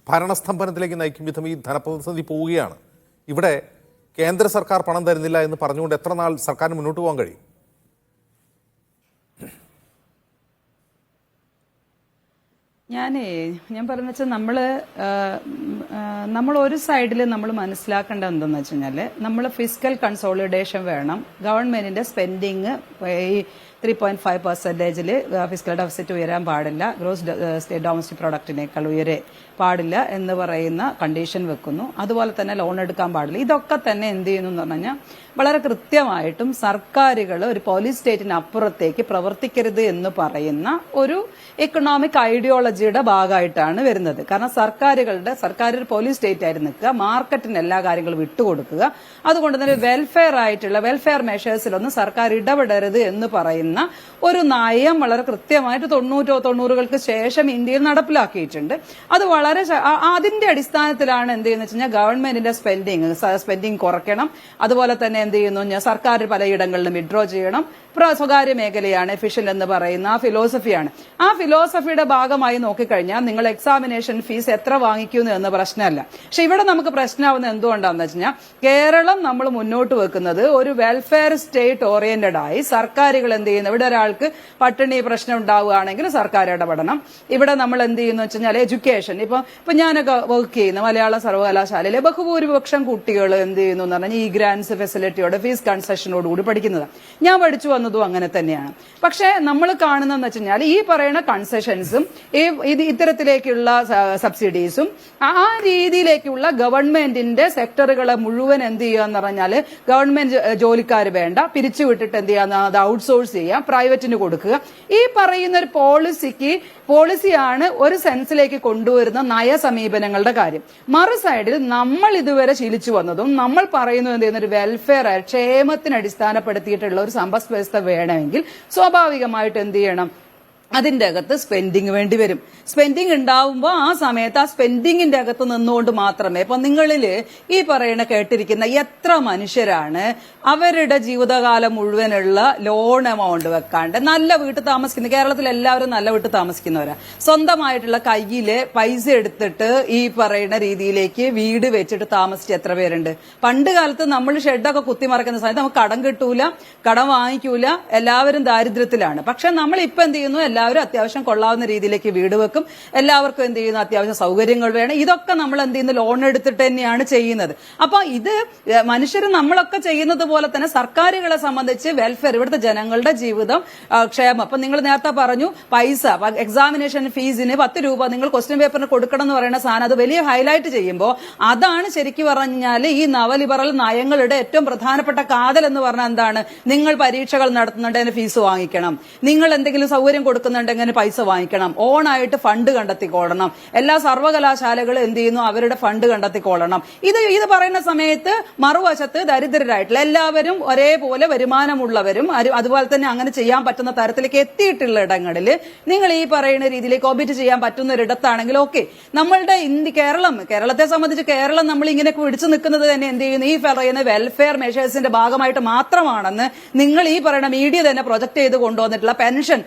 ഭരണസ്തംഭനത്തിലേക്ക് നയിക്കും വിധം ഈ ധനപ്രതിസന്ധി പോവുകയാണ്. ഇവിടെ കേന്ദ്ര സർക്കാർ പണം തരുന്നില്ല എന്ന് പറഞ്ഞുകൊണ്ട് എത്ര നാൾ സർക്കാരിന് മുന്നോട്ട് പോകാൻ കഴിയും? ഞാൻ പറയുന്ന വെച്ചാൽ നമ്മൾ ഒരു സൈഡിൽ നമ്മൾ മനസ്സിലാക്കേണ്ടത് എന്തെന്ന് വെച്ച് കഴിഞ്ഞാൽ, നമ്മൾ ഫിസ്ക്കൽ കൺസോളിഡേഷൻ വേണം. ഗവൺമെന്റിന്റെ സ്പെൻഡിങ് ഈ 3.5% ഫിസ്ക്കൽ ഡെഫിസിറ്റ് ഉയരാൻ പാടില്ല, ഗ്രോസ് സ്റ്റേറ്റ് ഡൊമസ്റ്റിക് പ്രൊഡക്റ്റിനേക്കാൾ പാടില്ല എന്ന് പറയുന്ന കണ്ടീഷൻ വെക്കുന്നു. അതുപോലെ തന്നെ ലോൺ എടുക്കാൻ പാടില്ല. ഇതൊക്കെ തന്നെ എന്ത് ചെയ്യുന്നു എന്ന് പറഞ്ഞു കഴിഞ്ഞാൽ വളരെ കൃത്യമായിട്ടും സർക്കാരുകൾ ഒരു പോലീസ് സ്റ്റേറ്റിന് അപ്പുറത്തേക്ക് പ്രവർത്തിക്കരുത് എന്ന് പറയുന്ന ഒരു എക്കണോമിക് ഐഡിയോളജിയുടെ ഭാഗമായിട്ടാണ് വരുന്നത്. കാരണം സർക്കാർ ഒരു പോലീസ് സ്റ്റേറ്റ് ആയിട്ട് നിൽക്കുക, മാർക്കറ്റിന് എല്ലാ കാര്യങ്ങളും വിട്ടുകൊടുക്കുക, അതുകൊണ്ട് തന്നെ വെൽഫെയർ മെഷേഴ്സിലൊന്നും സർക്കാർ ഇടപെടരുത് എന്ന് പറയുന്ന ഒരു നയം വളരെ കൃത്യമായിട്ട് 90-കൾക്ക് ശേഷം ഇന്ത്യയിൽ നടപ്പിലാക്കിയിട്ടുണ്ട്. അത് വളരെ അതിന്റെ അടിസ്ഥാനത്തിലാണ് എന്ത് ചെയ്യുന്നത് വെച്ച് കഴിഞ്ഞാൽ ഗവൺമെന്റിന്റെ സ്പെൻഡിങ് കുറയ്ക്കണം, അതുപോലെ തന്നെ എന്ത് ചെയ്യുന്നു സർക്കാർ പലയിടങ്ങളിലും വിഡ്രോ ചെയ്യണം, സ്വകാര്യ മേഖലയാണ് എഫിഷ്യന്റ് എന്ന് പറയുന്ന ആ ഫിലോസഫിയാണ്. ആ ഫിലോസഫിയുടെ ഭാഗമായി നോക്കിക്കഴിഞ്ഞാൽ നിങ്ങൾ എക്സാമിനേഷൻ ഫീസ് എത്ര വാങ്ങിക്കുന്നു എന്ന പ്രശ്നമല്ല. പക്ഷെ ഇവിടെ നമുക്ക് പ്രശ്നമാവുന്നത് എന്തുകൊണ്ടാണെന്ന് വെച്ച് കഴിഞ്ഞാൽ കേരളം നമ്മൾ മുന്നോട്ട് വെക്കുന്നത് ഒരു വെൽഫെയർ സ്റ്റേറ്റ് ഓറിയന്റഡ് ആയി സർക്കാരുകൾ എന്ത് ചെയ്യുന്നു, ഇവിടെ ഒരാൾക്ക് പട്ടിണി പ്രശ്നം ഉണ്ടാവുകയാണെങ്കിൽ സർക്കാർ ഇടപെടണം. ഇവിടെ നമ്മൾ എന്ത് ചെയ്യുന്നു വെച്ച് കഴിഞ്ഞാൽ എഡ്യൂക്കേഷൻ, ഇപ്പൊ ഞാനൊക്കെ വർക്ക് ചെയ്യുന്ന മലയാള സർവകലാശാലയിലെ ബഹുഭൂരിപക്ഷം കുട്ടികൾ എന്ത് ചെയ്യുന്നു എന്ന് പറഞ്ഞാൽ ഈ ഗ്രാൻസ് ഫെസിലിറ്റിയോടെ ഫീസ് കൺസെഷനോടുകൂടി പഠിക്കുന്നത്. ഞാൻ പഠിച്ചു വന്നതും അങ്ങനെ തന്നെയാണ്. പക്ഷെ നമ്മൾ കാണുന്നതെന്ന് വെച്ച് കഴിഞ്ഞാൽ ഈ പറയുന്ന കൺസെഷൻസും ഇത്തരത്തിലേക്കുള്ള സബ്സിഡീസും ആ രീതിയിലേക്കുള്ള ഗവൺമെന്റിന്റെ സെക്ടറുകളെ മുഴുവൻ എന്ത് ചെയ്യുക എന്ന് പറഞ്ഞാൽ ഗവൺമെന്റ് ജോലിക്കാർ വേണ്ട, പിരിച്ചുവിട്ടിട്ട് എന്ത് ചെയ്യാന്ന് അത് ഔട്ട്സോഴ്സ് ചെയ്യാം, പ്രൈവറ്റിന് കൊടുക്കുക. ഈ പറയുന്ന ഒരു പോളിസിയാണ് ഒരു സെൻസിലേക്ക് കൊണ്ടുവരുന്ന നയസമീപനങ്ങളുടെ കാര്യം. മറു സൈഡിൽ നമ്മൾ ഇതുവരെ ശീലിച്ചു വന്നതും നമ്മൾ പറയുന്നത് എന്ത് ചെയ്യുന്ന ഒരു വെൽഫെയർ ക്ഷേമത്തിന് അടിസ്ഥാനപ്പെടുത്തിയിട്ടുള്ള ഒരു സമ്പദ് വ്യവസ്ഥ വേണമെങ്കിൽ സ്വാഭാവികമായിട്ട് എന്ത് ചെയ്യണം, അതിന്റെ അകത്ത് സ്പെൻഡിങ് വേണ്ടി വരും. സ്പെൻഡിങ് ഉണ്ടാവുമ്പോൾ ആ സമയത്ത് ആ സ്പെൻഡിങ്ങിന്റെ അകത്ത് നിന്നുകൊണ്ട് മാത്രമേ ഇപ്പൊ നിങ്ങളില് ഈ പറയുന്ന കേട്ടിരിക്കുന്ന എത്ര മനുഷ്യരാണ് അവരുടെ ജീവിതകാലം മുഴുവനുള്ള ലോൺ എമൗണ്ട് വെക്കാണ്ട് നല്ല വീട്ടിൽ താമസിക്കുന്ന, കേരളത്തിൽ എല്ലാവരും നല്ല വീട്ടിൽ താമസിക്കുന്നവരാ, സ്വന്തമായിട്ടുള്ള കയ്യില് പൈസ എടുത്തിട്ട് ഈ പറയുന്ന രീതിയിലേക്ക് വീട് വെച്ചിട്ട് താമസിച്ച് എത്ര പേരുണ്ട്? പണ്ട് കാലത്ത് നമ്മൾ ഷെഡൊക്കെ കുത്തിമറക്കുന്ന സമയത്ത് നമുക്ക് കടം കിട്ടൂല, കടം വാങ്ങിക്കൂല, എല്ലാവരും ദാരിദ്ര്യത്തിലാണ്. പക്ഷെ നമ്മൾ ഇപ്പൊ എന്ത് ചെയ്യുന്നു, എല്ലാവരും അത്യാവശ്യം കൊള്ളാവുന്ന രീതിയിലേക്ക് വീട് വെക്കും, എല്ലാവർക്കും എന്ത് ചെയ്യുന്നു അത്യാവശ്യം സൗകര്യങ്ങൾ വേണം. ഇതൊക്കെ നമ്മൾ എന്ത് ചെയ്യുന്നു ലോൺ എടുത്തിട്ട് തന്നെയാണ് ചെയ്യുന്നത്. അപ്പൊ ഇത് മനുഷ്യർ നമ്മളൊക്കെ ചെയ്യുന്നത് പോലെ തന്നെ സർക്കാരുകളെ സംബന്ധിച്ച് വെൽഫെയർ, ഇവിടുത്തെ ജനങ്ങളുടെ ജീവിതം ക്ഷേമം. അപ്പൊ നിങ്ങൾ നേരത്തെ പറഞ്ഞു പൈസ എക്സാമിനേഷൻ ഫീസിന് 10 രൂപ നിങ്ങൾ ക്വസ്റ്റ്യൻ പേപ്പറിന് കൊടുക്കണം എന്ന് പറയുന്ന സാധനം, അത് വലിയ ഹൈലൈറ്റ് ചെയ്യുമ്പോൾ അതാണ് ശരിക്കും പറഞ്ഞാൽ ഈ നവലിബറൽ നയങ്ങളുടെ ഏറ്റവും പ്രധാനപ്പെട്ട കാതൽ എന്ന് പറഞ്ഞാൽ എന്താണ്? നിങ്ങൾ പരീക്ഷകൾ നടത്തുന്നുണ്ടെങ്കിൽ ഫീസ് വാങ്ങിക്കണം, നിങ്ങൾ എന്തെങ്കിലും സൗകര്യം കൊടുക്കുന്നുണ്ടെങ്കിൽ പൈസ വാങ്ങിക്കണം, ഓണായിട്ട് ഫണ്ട് കണ്ടെത്തിക്കൊള്ളണം, എല്ലാ സർവകലാശാലകളും എന്ത് ചെയ്യുന്നു അവരുടെ ഫണ്ട് കണ്ടെത്തിക്കൊള്ളണം. ഇത് പറയുന്ന സമയത്ത് മറുവശത്ത് ദരിദ്രരായിട്ടുള്ള എല്ലാവരും ഒരേപോലെ വരുമാനമുള്ളവരും അതുപോലെ തന്നെ അങ്ങനെ ചെയ്യാൻ പറ്റുന്ന തരത്തിലേക്ക് എത്തിയിട്ടുള്ള ഇടങ്ങളിൽ നിങ്ങൾ ഈ പറയുന്ന രീതിയിൽ കോമ്പീറ്റ് ചെയ്യാൻ പറ്റുന്ന ഒരിടത്താണെങ്കിൽ ഓക്കെ. നമ്മളുടെ കേരളത്തെ സംബന്ധിച്ച് കേരളം നമ്മൾ ഇങ്ങനെ പിടിച്ചു നിൽക്കുന്നത് തന്നെ എന്ത് ചെയ്യുന്നു, ഈ പറയുന്ന വെൽഫെയർ മെഷേഴ്സിന്റെ ഭാഗമായിട്ട് മാത്രമാണെന്ന് നിങ്ങൾ ഈ പറയുന്ന മീഡിയ തന്നെ പ്രൊജക്ട് ചെയ്ത് കൊണ്ടുവന്നിട്ടുള്ള പെൻഷൻ,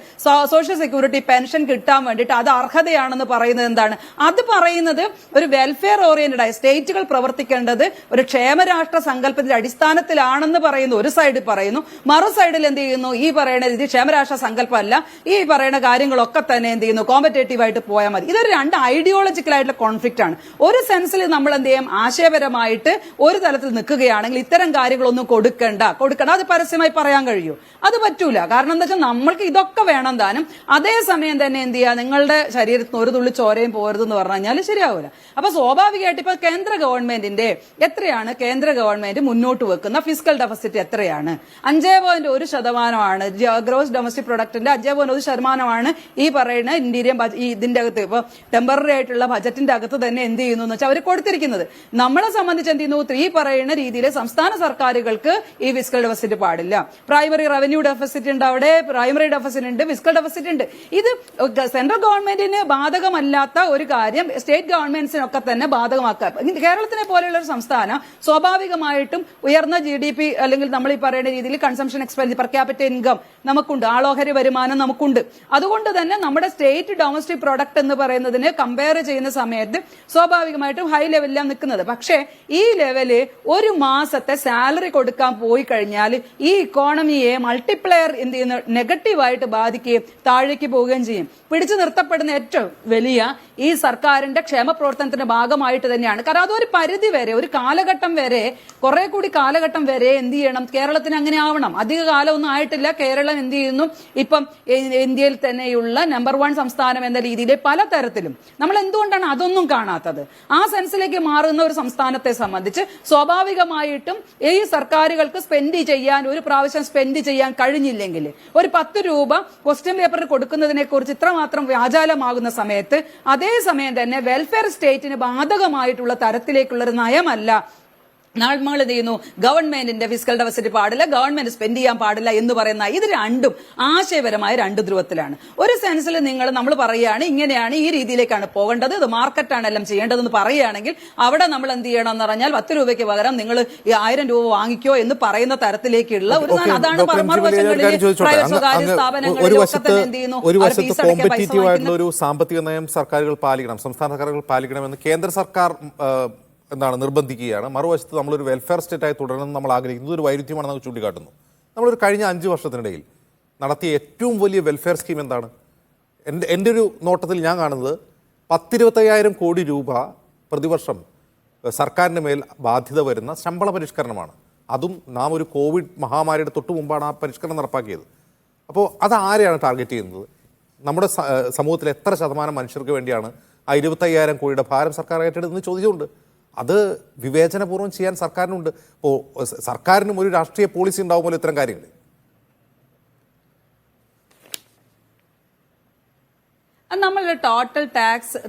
സോഷ്യൽ സെക്യൂരിറ്റി പെൻഷൻ കിട്ടാൻ വേണ്ടിയിട്ട് അത് അർഹതയാണെന്ന് പറയുന്നത് എന്താണ്? അത് പറയുന്നത് ഒരു വെൽഫെയർ ഓറിയന്റഡ് ആയി സ്റ്റേറ്റുകൾ പ്രവർത്തിക്കേണ്ടത് ഒരു ക്ഷേമരാഷ്ട്ര സങ്കല്പത്തിന്റെ അടിസ്ഥാനത്തിലാണെന്ന് പറയുന്നു ഒരു സൈഡിൽ പറയുന്നു, മറു സൈഡിൽ എന്ത് ചെയ്യുന്നു ഈ പറയുന്ന രീതി ക്ഷേമരാഷ്ട്ര സങ്കല്പമല്ല, ഈ പറയുന്ന കാര്യങ്ങളൊക്കെ തന്നെ എന്ത് ചെയ്യുന്നു കോമ്പറ്റേറ്റീവ് ആയിട്ട് പോയാൽ മതി. ഇതൊരു രണ്ട് ഐഡിയോളജിക്കൽ ആയിട്ടുള്ള കോൺഫ്ലിക്റ്റ് ആണ്. ഒരു സെൻസിൽ നമ്മൾ എന്ത് ചെയ്യും, ആശയപരമായിട്ട് ഒരു തലത്തിൽ നിൽക്കുകയാണെങ്കിൽ ഇത്തരം കാര്യങ്ങളൊന്നും കൊടുക്കണ്ട, അത് പരസ്യമായി പറയാൻ കഴിയൂ? അത് പറ്റൂല. കാരണം എന്താ വെച്ചാൽ നമ്മൾക്ക് ഇതൊക്കെ വേണം താനും, അതേസമയം തന്നെ എന്ത് ചെയ്യുക, നിങ്ങളുടെ ശരീരത്തിന് ഒരു തുള്ളി ചോരയും പോരുതെന്ന് പറഞ്ഞു കഴിഞ്ഞാൽ ശരിയാവൂല. അപ്പൊ സ്വാഭാവികമായിട്ട് ഇപ്പൊ കേന്ദ്ര ഗവൺമെന്റിന്റെ എത്രയാണ് കേന്ദ്ര ഗവൺമെന്റ് മുന്നോട്ട് വെക്കുന്ന ഫിസ്ക്കൽ ഡെഫിസിറ്റ് എത്രയാണ്? 5.1% ഗ്രോസ് ഡൊമസ്റ്റിക് പ്രൊഡക്ടിന്റെ 5.1% ഈ പറയുന്ന ഇന്ത്യൻ ഇതിന്റെ അകത്ത് ഇപ്പൊ ടെമ്പററി ആയിട്ടുള്ള ബജറ്റിന്റെ അകത്ത് തന്നെ എന്ത് ചെയ്യുന്നു എന്ന് വെച്ചാൽ അവർ കൊടുത്തിരിക്കുന്നത്. നമ്മളെ സംബന്ധിച്ച് എന്ത് ചെയ്യുന്നു, ഈ പറയുന്ന രീതിയിൽ സംസ്ഥാന സർക്കാരുകൾക്ക് ഈ ഫിസ്ക്കൽ ഡെഫിസിറ്റ് പാടില്ല. പ്രൈമറി റവന്യൂ ഡെഫിസിറ്റ് ഉണ്ട്, അവിടെ പ്രൈമറി ഡെഫിസിറ്റ് ഉണ്ട്, ഫിസ്ക്കൽ ഡെഫിസിറ്റ് ഉണ്ട്. ഇത് സെൻട്രൽ ഗവൺമെന്റിന് ബാധകമല്ലാത്ത ഒരു കാര്യം സ്റ്റേറ്റ് ഗവൺമെന്റ്സിനൊക്കെ തന്നെ ബാധകമാക്കുക. കേരളത്തിനെ പോലെയുള്ള ഒരു സംസ്ഥാനം സ്വാഭാവികമായിട്ടും ഉയർന്ന GDP അല്ലെങ്കിൽ നമ്മൾ ഈ പറയുന്ന രീതിയിൽ consumption expense per capita income നമുക്കുണ്ട്, ആളോഹരി വരുമാനം നമുക്കുണ്ട്. അതുകൊണ്ട് തന്നെ നമ്മുടെ സ്റ്റേറ്റ് ഡൊമസ്റ്റിക് പ്രൊഡക്ട് എന്ന് പറയുന്നതിന് കമ്പയർ ചെയ്യുന്ന സമയത്ത് സ്വാഭാവികമായിട്ടും ഹൈ ലെവലിലാണ് നിൽക്കുന്നത്. പക്ഷേ ഈ ലെവല് ഒരു മാസത്തെ സാലറി കൊടുക്കാൻ പോയി കഴിഞ്ഞാൽ ഈ ഇക്കോണമിയെ മൾട്ടിപ്ലയർ എന്ത് ചെയ്യുന്ന നെഗറ്റീവായിട്ട് ബാധിക്കുകയും താഴേക്ക് പോവുകയും ചെയ്യും. പിടിച്ചു നിർത്തപ്പെടുന്ന ഏറ്റവും വലിയ ഈ സർക്കാരിന്റെ ക്ഷേമ പ്രവർത്തനത്തിന്റെ ഭാഗമായിട്ട് തന്നെയാണ്. കാരണം അതൊരു പരിധി വരെ, ഒരു കാലഘട്ടം വരെ, കുറെ കൂടി കാലഘട്ടം വരെ എന്ത് ചെയ്യണം, കേരളത്തിന് അങ്ങനെ ആവണം. അധിക കാലമൊന്നും ആയിട്ടില്ല, കേരളം എന്ത് ചെയ്യുന്നു, ഇപ്പം ഇന്ത്യയിൽ തന്നെയുള്ള നമ്പർ 1 സംസ്ഥാനം എന്ന രീതിയിൽ പല തരത്തിലും. നമ്മൾ എന്തുകൊണ്ടാണ് അതൊന്നും കാണാത്തത്? ആ സെൻസിലേക്ക് മാറുന്ന ഒരു സംസ്ഥാനത്തെ സംബന്ധിച്ച് സ്വാഭാവികമായിട്ടും ഈ സർക്കാരുകൾക്ക് സ്പെൻഡ് ചെയ്യാൻ, ഒരു പ്രാവശ്യം സ്പെൻഡ് ചെയ്യാൻ കഴിഞ്ഞില്ലെങ്കിൽ, ഒരു 10 രൂപ ക്വസ്റ്റ്യൻ പേപ്പറിൽ കൊടുക്കുന്നതിനെ കുറിച്ച് ഇത്രമാത്രം വ്യാജാലമാകുന്ന സമയത്ത്, അതേസമയം തന്നെ വെൽഫെയർ സ്റ്റേറ്റിന് ബാധകമായിട്ടുള്ള തരത്തിലേക്കുള്ള ഒരു നയമല്ല നമ്മൾ എന്ത് ചെയ്യുന്നു, ഗവൺമെന്റിന്റെ ഫിസ്ക്കൽ ഡെഫിസിറ്റ് പാടില്ല, ഗവൺമെന്റ് സ്പെൻഡ് ചെയ്യാൻ പാടില്ല എന്ന് പറയുന്ന ഇത് രണ്ടും ആശയപരമായ 2 ധ്രുവത്തിലാണ്. ഒരു സെൻസിൽ നമ്മൾ പറയുകയാണ് ഇങ്ങനെയാണ്, ഈ രീതിയിലേക്കാണ് പോകേണ്ടത്, ഇത് മാർക്കറ്റാണ് എല്ലാം ചെയ്യേണ്ടതെന്ന് പറയുകയാണെങ്കിൽ അവിടെ നമ്മൾ എന്ത് ചെയ്യണം എന്ന് പറഞ്ഞാൽ 10 രൂപയ്ക്ക് പകരം നിങ്ങൾ 1000 രൂപ വാങ്ങിക്കോ എന്ന് പറയുന്ന തരത്തിലേക്കുള്ള ഒരു, അതാണ് മറുവശങ്ങളിൽ പ്രൈവറ്റ് സ്വകാര്യ സ്ഥാപനങ്ങളിലൊക്കെ തന്നെ എന്ത് ചെയ്യുന്നു, കോമ്പറ്റീറ്റീവ് ആയിട്ടുള്ള ഒരു സാമ്പത്തിക നയം സർക്കാരുകൾ പാലിക്കണം, സംസ്ഥാന സർക്കാരുകൾ പാലിക്കണമെന്ന് കേന്ദ്ര സർക്കാർ നിർബന്ധിക്കുകയാണ്. മറുവശത്ത് നമ്മളൊരു വെൽഫെയർ സ്റ്റേറ്റായി തുടരണം നമ്മൾ ആഗ്രഹിക്കുന്നത് ഒരു വൈരുദ്ധ്യമാണ് നമുക്ക് ചൂണ്ടിക്കാട്ടുന്നു. നമ്മളൊരു കഴിഞ്ഞ 5 വർഷത്തിനിടയിൽ നടത്തിയ ഏറ്റവും വലിയ വെൽഫെയർ സ്കീം എന്താണ്? എൻ്റെ ഒരു നോട്ടത്തിൽ ഞാൻ കാണുന്നത് 10-25,000 കോടി രൂപ പ്രതിവർഷം സർക്കാരിൻ്റെ മേൽ ബാധ്യത വരുന്ന ശമ്പള പരിഷ്കരണമാണ്. അതും നാം ഒരു കോവിഡ് മഹാമാരിയുടെ തൊട്ട് മുമ്പാണ് ആ പരിഷ്കരണം നടപ്പാക്കിയത്. അപ്പോൾ അത് ആരെയാണ് ടാർഗറ്റ് ചെയ്യുന്നത്? നമ്മുടെ സമൂഹത്തിൽ എത്ര ശതമാനം മനുഷ്യർക്ക് വേണ്ടിയാണ് ആ 25,000 കോടിയുടെ ഭാരം സർക്കാർ ഏറ്റെടുത്തെന്ന് ചോദിച്ചുകൊണ്ട് അത് വിവേചനപൂർവ്വം ചെയ്യാൻ സർക്കാരിനുണ്ട്. ഇപ്പോൾ സർക്കാരിനും ഒരു രാഷ്ട്രീയ പോളിസി ഉണ്ടാവുമല്ലോ ഇത്തരം കാര്യങ്ങൾ. നമ്മളുടെ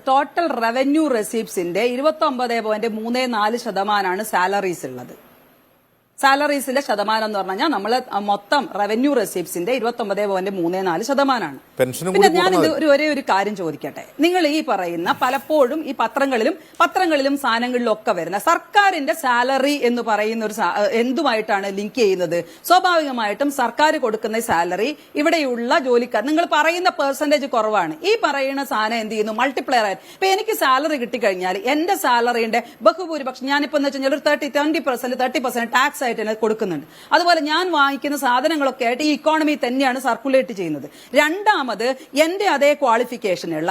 ടോട്ടൽ റവന്യൂ റെസീപ്റ്റ്സിന്റെ 29.34% സാലറീസ് ഉള്ളത്. സാലറീസിന്റെ ശതമാനം എന്ന് പറഞ്ഞാൽ നമ്മൾ മൊത്തം റവന്യൂ റെസീപ്റ്റ്സിന്റെ 29.34%. പിന്നെ ഞാൻ ഒരേ ഒരു കാര്യം ചോദിക്കട്ടെ, നിങ്ങൾ ഈ പറയുന്ന പലപ്പോഴും ഈ പത്രങ്ങളിലും സാധനങ്ങളിലും ഒക്കെ വരുന്ന സർക്കാരിന്റെ സാലറി എന്ന് പറയുന്ന ഒരു എന്തുമായിട്ടാണ് ലിങ്ക് ചെയ്യുന്നത്? സ്വാഭാവികമായിട്ടും സർക്കാർ കൊടുക്കുന്ന സാലറി ഇവിടെയുള്ള ജോലിക്കാർ, നിങ്ങൾ പറയുന്ന പെർസെന്റേജ് കുറവാണ്. ഈ പറയുന്ന സാധനം എന്ത് ചെയ്യുന്നു, മൾട്ടിപ്ലയർ ആയിട്ട്. ഇപ്പൊ എനിക്ക് സാലറി കിട്ടിക്കഴിഞ്ഞാൽ എന്റെ സാലറിന്റെ ബഹുഭൂരിപക്ഷം ഞാനിപ്പോ എന്ന് വെച്ചാൽ ഒരു 30% ടാക്സ് കൊടുക്കുന്നുണ്ട്. അതുപോലെ ഞാൻ വാങ്ങിക്കുന്ന സാധനങ്ങളൊക്കെ ആയിട്ട് ഈ ഇക്കോണമി തന്നെയാണ് സർക്കുലേറ്റ് ചെയ്യുന്നത്. രണ്ടാമത് എന്റെ അതേ ക്വാളിഫിക്കേഷനുള്ള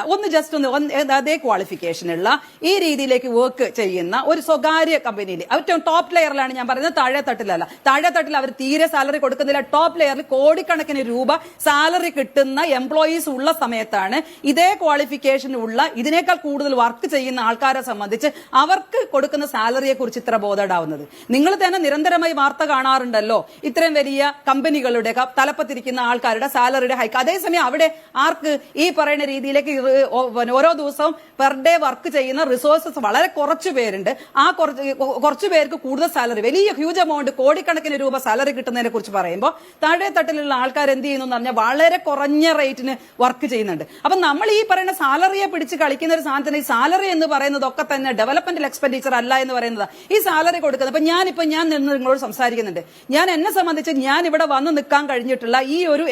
അതേ ക്വാളിഫിക്കേഷനുള്ള ഈ രീതിയിലേക്ക് വർക്ക് ചെയ്യുന്ന ഒരു സ്വകാര്യ കമ്പനിയിൽ ഏറ്റവും ടോപ്പ് ലെയറിലാണ് ഞാൻ പറയുന്നത്, താഴെ തട്ടിലല്ല. താഴെ തട്ടിൽ അവർ തീരെ സാലറി കൊടുക്കുന്നില്ല. ടോപ്പ് ലെയറിൽ കോടിക്കണക്കിന് രൂപ സാലറി കിട്ടുന്ന എംപ്ലോയീസ് ഉള്ള സമയത്താണ് ഇതേ ക്വാളിഫിക്കേഷനുള്ള ഇതിനേക്കാൾ കൂടുതൽ വർക്ക് ചെയ്യുന്ന ആൾക്കാരെ സംബന്ധിച്ച് അവർക്ക് കൊടുക്കുന്ന സാലറിയെ കുറിച്ച് ഇത്ര ബോധേഡാവുന്നത്. നിങ്ങൾ തന്നെ നിരന്തരമായി വാർത്ത കാണാറുണ്ടല്ലോ, ഇത്രയും വലിയ കമ്പനികളുടെ തലപ്പത്തിരിക്കുന്ന ആൾക്കാരുടെ സാലറിയുടെ ഹൈക്ക്. അതേസമയം അവിടെ ആർക്ക് ഈ പറയുന്ന രീതിയിലേക്ക് ഓരോ ദിവസവും പെർ ഡേ വർക്ക് ചെയ്യുന്ന റിസോഴ്സസ് വളരെ കുറച്ചു പേരുണ്ട്. ആ കുറച്ചു പേർക്ക് കൂടുതൽ സാലറി, വലിയ ഹ്യൂജ് എമൗണ്ട്, കോടിക്കണക്കിന് രൂപ സാലറി കിട്ടുന്നതിനെ കുറിച്ച് പറയുമ്പോൾ താഴെ തട്ടിലുള്ള ആൾക്കാർ എന്ത് ചെയ്യുന്നു എന്ന് പറഞ്ഞാൽ വളരെ കുറഞ്ഞ റേറ്റിന് വർക്ക് ചെയ്യുന്നുണ്ട്. അപ്പൊ നമ്മൾ ഈ പറയുന്ന സാലറിയെ പിടിച്ച് കളിക്കുന്ന ഒരു സാധനത്തിന് ഈ സാലറി എന്ന് പറയുന്നതൊക്കെ തന്നെ ഡെവലപ്മെന്റൽ എക്സ്പെൻഡിച്ചർ അല്ല എന്ന് പറയുന്നത് ഈ സാലറി കൊടുക്കുന്നത്. അപ്പൊ ഞാൻ നിങ്ങളോട് സംസാരിക്കുന്നുണ്ട്, ഞാൻ എന്നെ സംബന്ധിച്ച് ഞാൻ ഇവിടെ വന്ന് നിൽക്കാൻ കഴിഞ്ഞിട്ടുള്ള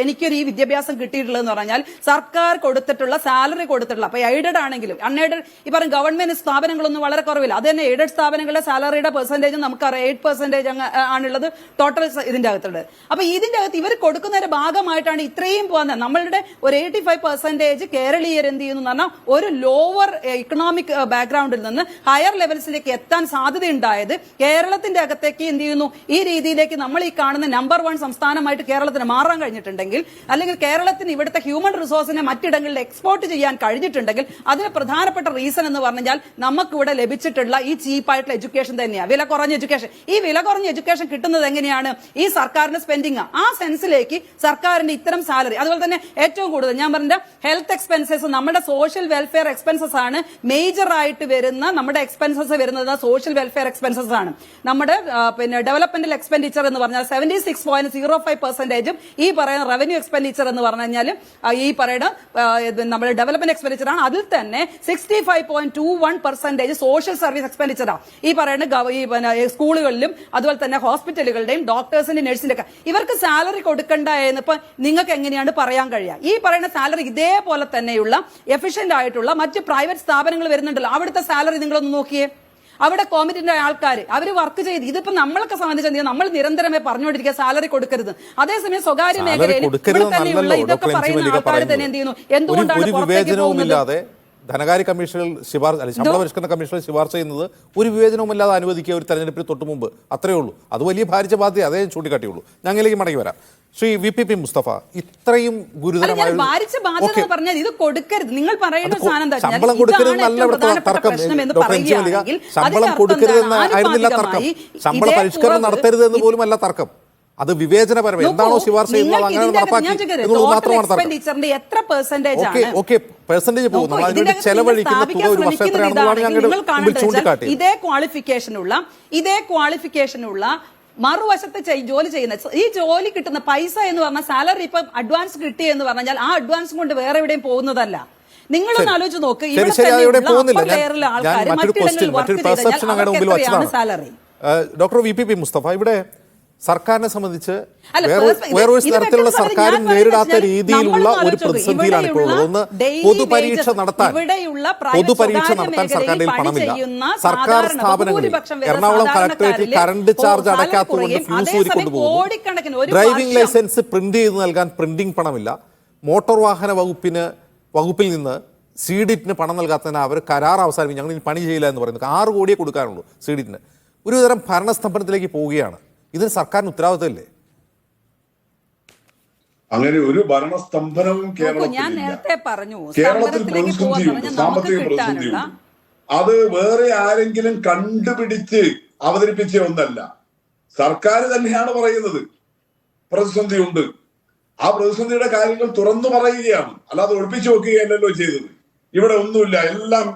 എനിക്കൊരു ഈ വിദ്യാഭ്യാസം കിട്ടിയിട്ടുള്ളതെന്ന് പറഞ്ഞാൽ സർക്കാർ കൊടുത്തിട്ടുള്ള സാലറി കൊടുത്തിട്ടുള്ള, അപ്പൊ എയ്ഡഡ് ആണെങ്കിലും അൺഎയ്ഡഡ് ഈ പറഞ്ഞ ഗവൺമെന്റ് സ്ഥാപനങ്ങളൊന്നും വളരെ കുറവില്ല. അത് തന്നെ എയ്ഡഡ് സ്ഥാപനങ്ങളുടെ സാലറിയുടെ പെർസെന്റേജ് നമുക്കറിയാം 8% ആണുള്ളത് ടോട്ടൽ ഇതിന്റെ അകത്തുള്ളത്. അപ്പൊ ഇതിന്റെ അകത്ത് ഇവർ കൊടുക്കുന്നതിന്റെ ഭാഗമായിട്ടാണ് ഇത്രയും പോകുന്നത്. നമ്മളുടെ ഒരു 85% കേരളീയർ എന്ത് ചെയ്യുന്നു പറഞ്ഞാൽ ഒരു ലോവർ ഇക്കണോമിക് ബാക്ക്ഗ്രൗണ്ടിൽ നിന്ന് ഹയർ ലെവൽസിലേക്ക് എത്താൻ സാധ്യതയുണ്ടായത് കേരളത്തിന്റെ അകത്തേക്ക് എന്ത് ചെയ്യുന്നു, ഈ രീതിയിലേക്ക് നമ്മൾ ഈ കാണുന്ന നമ്പർ 1 സംസ്ഥാനമായിട്ട് കേരളത്തിന് മാറാൻ കഴിഞ്ഞിട്ടുണ്ടെങ്കിൽ, അല്ലെങ്കിൽ കേരളത്തിന് ഇവിടുത്തെ ഹ്യൂമൻ റിസോഴ്സിനെ മറ്റിടങ്ങളിൽ എക്സ്പോർട്ട് ചെയ്യാൻ കഴിഞ്ഞിട്ടുണ്ടെങ്കിൽ അതിന് പ്രധാനപ്പെട്ട റീസൺ എന്ന് പറഞ്ഞാൽ നമുക്കിവിടെ ലഭിച്ചിട്ടുള്ള ഈ ചീപ്പായിട്ടുള്ള എഡ്യൂക്കേഷൻ തന്നെയാണ്, വില കുറഞ്ഞ എഡ്യൂക്കേഷൻ. ഈ വില കുറഞ്ഞ എഡ്യൂക്കേഷൻ കിട്ടുന്നത് എങ്ങനെയാണ്? ഈ സർക്കാരിന്റെ സ്പെൻഡിങ്. ആ സെൻസിലേക്ക് സർക്കാരിന്റെ ഇത്തരം സാലറി, അതുപോലെ തന്നെ ഏറ്റവും കൂടുതൽ ഞാൻ പറഞ്ഞ ഹെൽത്ത് എക്സ്പെൻസസ്, നമ്മുടെ സോഷ്യൽ വെൽഫെയർ എക്സ്പെൻസസ് ആണ് മേജർ ആയിട്ട് വരുന്ന. നമ്മുടെ എക്സ്പെൻസസ് വരുന്നത് സോഷ്യൽ വെൽഫെയർ എക്സ്പെൻസസ് ആണ്. നമ്മുടെ ഡെവലപ്മെന്റൽ എക്സ്പെൻഡിച്ചർ എന്ന് പറഞ്ഞാൽ 76.05% ഈ പറയുന്ന റവന്യൂ എക്സ്പെൻഡിച്ചർ എന്ന് പറഞ്ഞു കഴിഞ്ഞാൽ ഈ പറയുന്ന നമ്മുടെ ഡെവലപ്മെന്റ് എക്സ്പെൻഡിച്ചർ ആണ്. അതിൽ തന്നെ 65.21% സോഷ്യൽ സർവീസ് എക്സ്പെൻഡിച്ചർ ആണ്. ഈ പറയുന്ന സ്കൂളുകളിലും അതുപോലെ തന്നെ ഹോസ്പിറ്റലുകളുടെയും ഡോക്ടേഴ്സിന്റെ നഴ്സിന്റെ ഒക്കെ ഇവർക്ക് സാലറി കൊടുക്കണ്ട എന്ന് ഇപ്പൊ നിങ്ങൾക്ക് എങ്ങനെയാണ് പറയാൻ കഴിയുക? ഈ പറയുന്ന സാലറി ഇതേപോലെ തന്നെയുള്ള എഫിഷ്യന്റ് ആയിട്ടുള്ള മറ്റ് പ്രൈവറ്റ് സ്ഥാപനങ്ങൾ വരുന്നുണ്ടല്ലോ, അവിടുത്തെ സാലറി നിങ്ങളൊന്ന് നോക്കിയേ. അവിടെ കോമിറ്റിന്റെ ആൾക്കാർ അവർ വർക്ക് ചെയ്ത്, ഇതിപ്പോ നമ്മളൊക്കെ സംബന്ധിച്ച് നമ്മൾ നിരന്തരമായി പറഞ്ഞുകൊണ്ടിരിക്കുക സാലറി കൊടുക്കരുത്. അതേസമയം സ്വകാര്യ മേഖലയിൽ ഇവിടെ തന്നെയുള്ള ഇതൊക്കെ പറയുന്ന ആൾക്കാർ തന്നെ എന്ത് ചെയ്യുന്നു, എന്തുകൊണ്ടാണ് ധനകാര്യ കമ്മീഷനിൽ ശമ്പള പരിഷ്കരണ കമ്മീഷനിൽ ശുപാർശ ചെയ്യുന്നത് ഒരു വിവേചനവുമില്ലാതെ അനുവദിക്കുക ഒരു തെരഞ്ഞെടുപ്പിന് തൊട്ട് മുമ്പ്, അത്രയേ ഉള്ളൂ. അത് വലിയ ഭാരിച്ച ബാധ്യത, അതേ ചൂണ്ടിക്കാട്ടിയുള്ളൂ. ഞങ്ങളിലേക്ക് മടങ്ങി വരാം. ശ്രീ VPP മുസ്തഫ, ഇത്രയും ഗുരുതരമായ ഇത് കൊടുക്കരുത്. നിങ്ങൾ പറയുന്ന ശമ്പളം കൊടുക്കരുതെന്നല്ല ഇവിടുത്തെ തർക്കം. ഡോക്ടർ എംജിമല്ലിക, ശമ്പളം കൊടുക്കരുതെന്നായിരുന്നില്ല തർക്കം, ശമ്പള പരിഷ്കരണം നടത്തരുതെന്ന് പോലും അല്ല തർക്കം. അത് വിവേചനപരമായി എന്താണോ ശുപാർശ ചെയ്യുന്നത് അങ്ങനെ നടപ്പാക്കി എന്നുള്ളത് മാത്രമാണ് തർക്കം. എത്ര പെർസെന്റേജ് പെർസെന്റേജ് പോകുന്നു, അതിനുവേണ്ടി ചെലവഴിക്കുന്ന തുക ഒരു വർഷം എത്രയാണെന്നുള്ളതാണ് ഞങ്ങളുടെ മുമ്പിൽ ചൂണ്ടിക്കാട്ടി. ഇതേ ക്വാളിഫിക്കേഷനുള്ള മറുവശത്ത് ജോലി ചെയ്യുന്ന ഈ ജോലി കിട്ടുന്ന പൈസ എന്ന് പറഞ്ഞാൽ സാലറി ഇപ്പൊ അഡ്വാൻസ് കിട്ടി എന്ന് പറഞ്ഞാൽ ആ അഡ്വാൻസ് കൊണ്ട് വേറെ എവിടെയും പോകുന്നതല്ല. നിങ്ങളൊന്ന് ആലോചിച്ച് നോക്ക്, സാലറി. ഡോക്ടർ VPP മുസ്തഫ, ഇവിടെ സർക്കാരിനെ സംബന്ധിച്ച് വേറൊരു തരത്തിലുള്ള സർക്കാരും നേരിടാത്ത രീതിയിലുള്ള ഒരു പ്രതിസന്ധിയിലാണ് ഇപ്പോൾ ഉള്ളത്. ഒന്ന്, പൊതുപരീക്ഷ നടത്താൻ സർക്കാരിന്റെ പണമില്ല. സർക്കാർ സ്ഥാപനങ്ങളിൽ എറണാകുളം കളക്ടറേറ്റിൽ കറണ്ട് ചാർജ് അടയ്ക്കാത്തതുകൊണ്ട് ഫ്യൂസ് ഊരിക്കൊണ്ടുപോകുന്നു. ഡ്രൈവിംഗ് ലൈസൻസ് പ്രിന്റ് ചെയ്ത് നൽകാൻ പ്രിന്റിംഗ് പണമില്ല. മോട്ടോർ വാഹന വകുപ്പിൽ നിന്ന് സീഡിറ്റിന് പണം നൽകാത്തതിന് അവർ കരാർ അവസാനിപ്പിക്കും, ഞങ്ങൾ ഇനി പണി ചെയ്യില്ല എന്ന് പറയുന്നത്. 6 കോടിയെ കൊടുക്കാനുള്ളൂ സീഡിറ്റിന്. ഒരു തരം ഭരണസ്തംഭനത്തിലേക്ക് പോവുകയാണ്. ഇതിന് സർക്കാരിന് ഉത്തരവാദിത്തമില്ലേ? അങ്ങനെ ഒരു ഭരണസ്തംഭനവും ഞാൻ നേരത്തെ പറഞ്ഞു, കേരളത്തിൽ സാമ്പത്തിക പ്രതിസന്ധിയുണ്ട്. അത് വേറെ ആരെങ്കിലും കണ്ടുപിടിച്ച് അവതരിപ്പിച്ച ഒന്നല്ല, സർക്കാർ തന്നെയാണ് പറയുന്നത് പ്രതിസന്ധിയുണ്ട്. ആ പ്രതിസന്ധിയുടെ കാര്യങ്ങൾ തുറന്നു പറയുകയാണ്, അല്ലാതെ ഒളിപ്പിച്ചു വെക്കുകയല്ലല്ലോ ചെയ്തത്. ഇവിടെ ഒന്നുമില്ല, എല്ലാം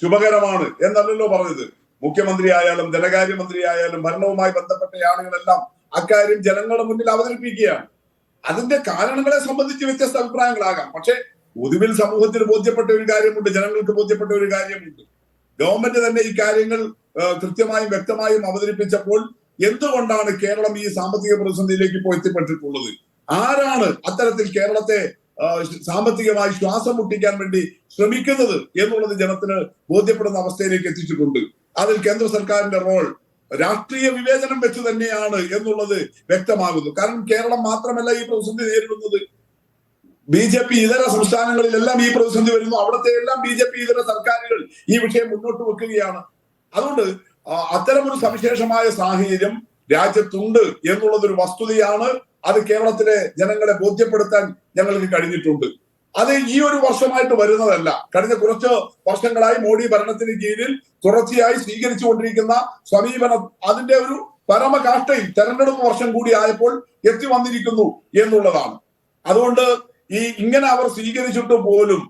ശുഭകരമാണ് എന്നല്ലല്ലോ പറഞ്ഞത്. മുഖ്യമന്ത്രി ആയാലും ധനകാര്യമന്ത്രി ആയാലും ഭരണവുമായി ബന്ധപ്പെട്ട ആളുകളെല്ലാം അക്കാര്യം ജനങ്ങളുടെ മുന്നിൽ അവതരിപ്പിക്കുകയാണ്. അതിന്റെ കാരണങ്ങളെ സംബന്ധിച്ച് വ്യത്യസ്ത അഭിപ്രായങ്ങളാകാം. പക്ഷെ പൊതുവിൽ സമൂഹത്തിന് ബോധ്യപ്പെട്ട ഒരു കാര്യമുണ്ട്, ജനങ്ങൾക്ക് ബോധ്യപ്പെട്ട ഒരു കാര്യമുണ്ട്. ഗവൺമെന്റ് തന്നെ ഈ കാര്യങ്ങൾ കൃത്യമായും വ്യക്തമായും അവതരിപ്പിച്ചപ്പോൾ എന്തുകൊണ്ടാണ് കേരളം ഈ സാമ്പത്തിക പ്രതിസന്ധിയിലേക്ക് ഇപ്പോൾ എത്തിപ്പെട്ടിട്ടുള്ളത്? ആരാണ് അത്തരത്തിൽ കേരളത്തെ സാമ്പത്തികമായി ശ്വാസം മുട്ടിക്കാൻ വേണ്ടി ശ്രമിക്കുന്നത് എന്നുള്ളത് ജനത്തിന് ബോധ്യപ്പെടുന്ന അവസ്ഥയിലേക്ക് എത്തിച്ചിട്ടുണ്ട്. അതിൽ കേന്ദ്ര സർക്കാരിന്റെ റോൾ രാഷ്ട്രീയ വിവേചനം വെച്ച് തന്നെയാണ് എന്നുള്ളത് വ്യക്തമാകുന്നു. കാരണം കേരളം മാത്രമല്ല ഈ പ്രതിസന്ധി നേരിടുന്നത്, BJP ഇതര സംസ്ഥാനങ്ങളിലെല്ലാം ഈ പ്രതിസന്ധി വരുന്നു. അവിടുത്തെ എല്ലാം BJP ഇതര സർക്കാരുകൾ ഈ വിഷയം മുന്നോട്ട് വെക്കുകയാണ്. അതുകൊണ്ട് അത്തരമൊരു സവിശേഷമായ സാഹചര്യം രാജ്യത്തുണ്ട് എന്നുള്ളതൊരു വസ്തുതയാണ്. അത് കേരളത്തിലെ ജനങ്ങളെ ബോധ്യപ്പെടുത്താൻ ഞങ്ങൾക്ക് കഴിഞ്ഞിട്ടുണ്ട്. അത് ഈ ഒരു വർഷമായിട്ട് വരുന്നതല്ല. കഴിഞ്ഞ കുറച്ച് വർഷങ്ങളായി മോഡി ഭരണത്തിന് കീഴിൽ തുടർച്ചയായി സ്വീകരിച്ചുകൊണ്ടിരിക്കുന്ന സമീപനം, അതിന്റെ ഒരു പരമകാഷ്ഠയിൽ തെരഞ്ഞെടുപ്പ് വർഷം കൂടി ആയപ്പോൾ എത്തി വന്നിരിക്കുന്നു എന്നുള്ളതാണ്. അതുകൊണ്ട് ഇങ്ങനെ അവർ സ്വീകരിച്ചിട്ട് പോലും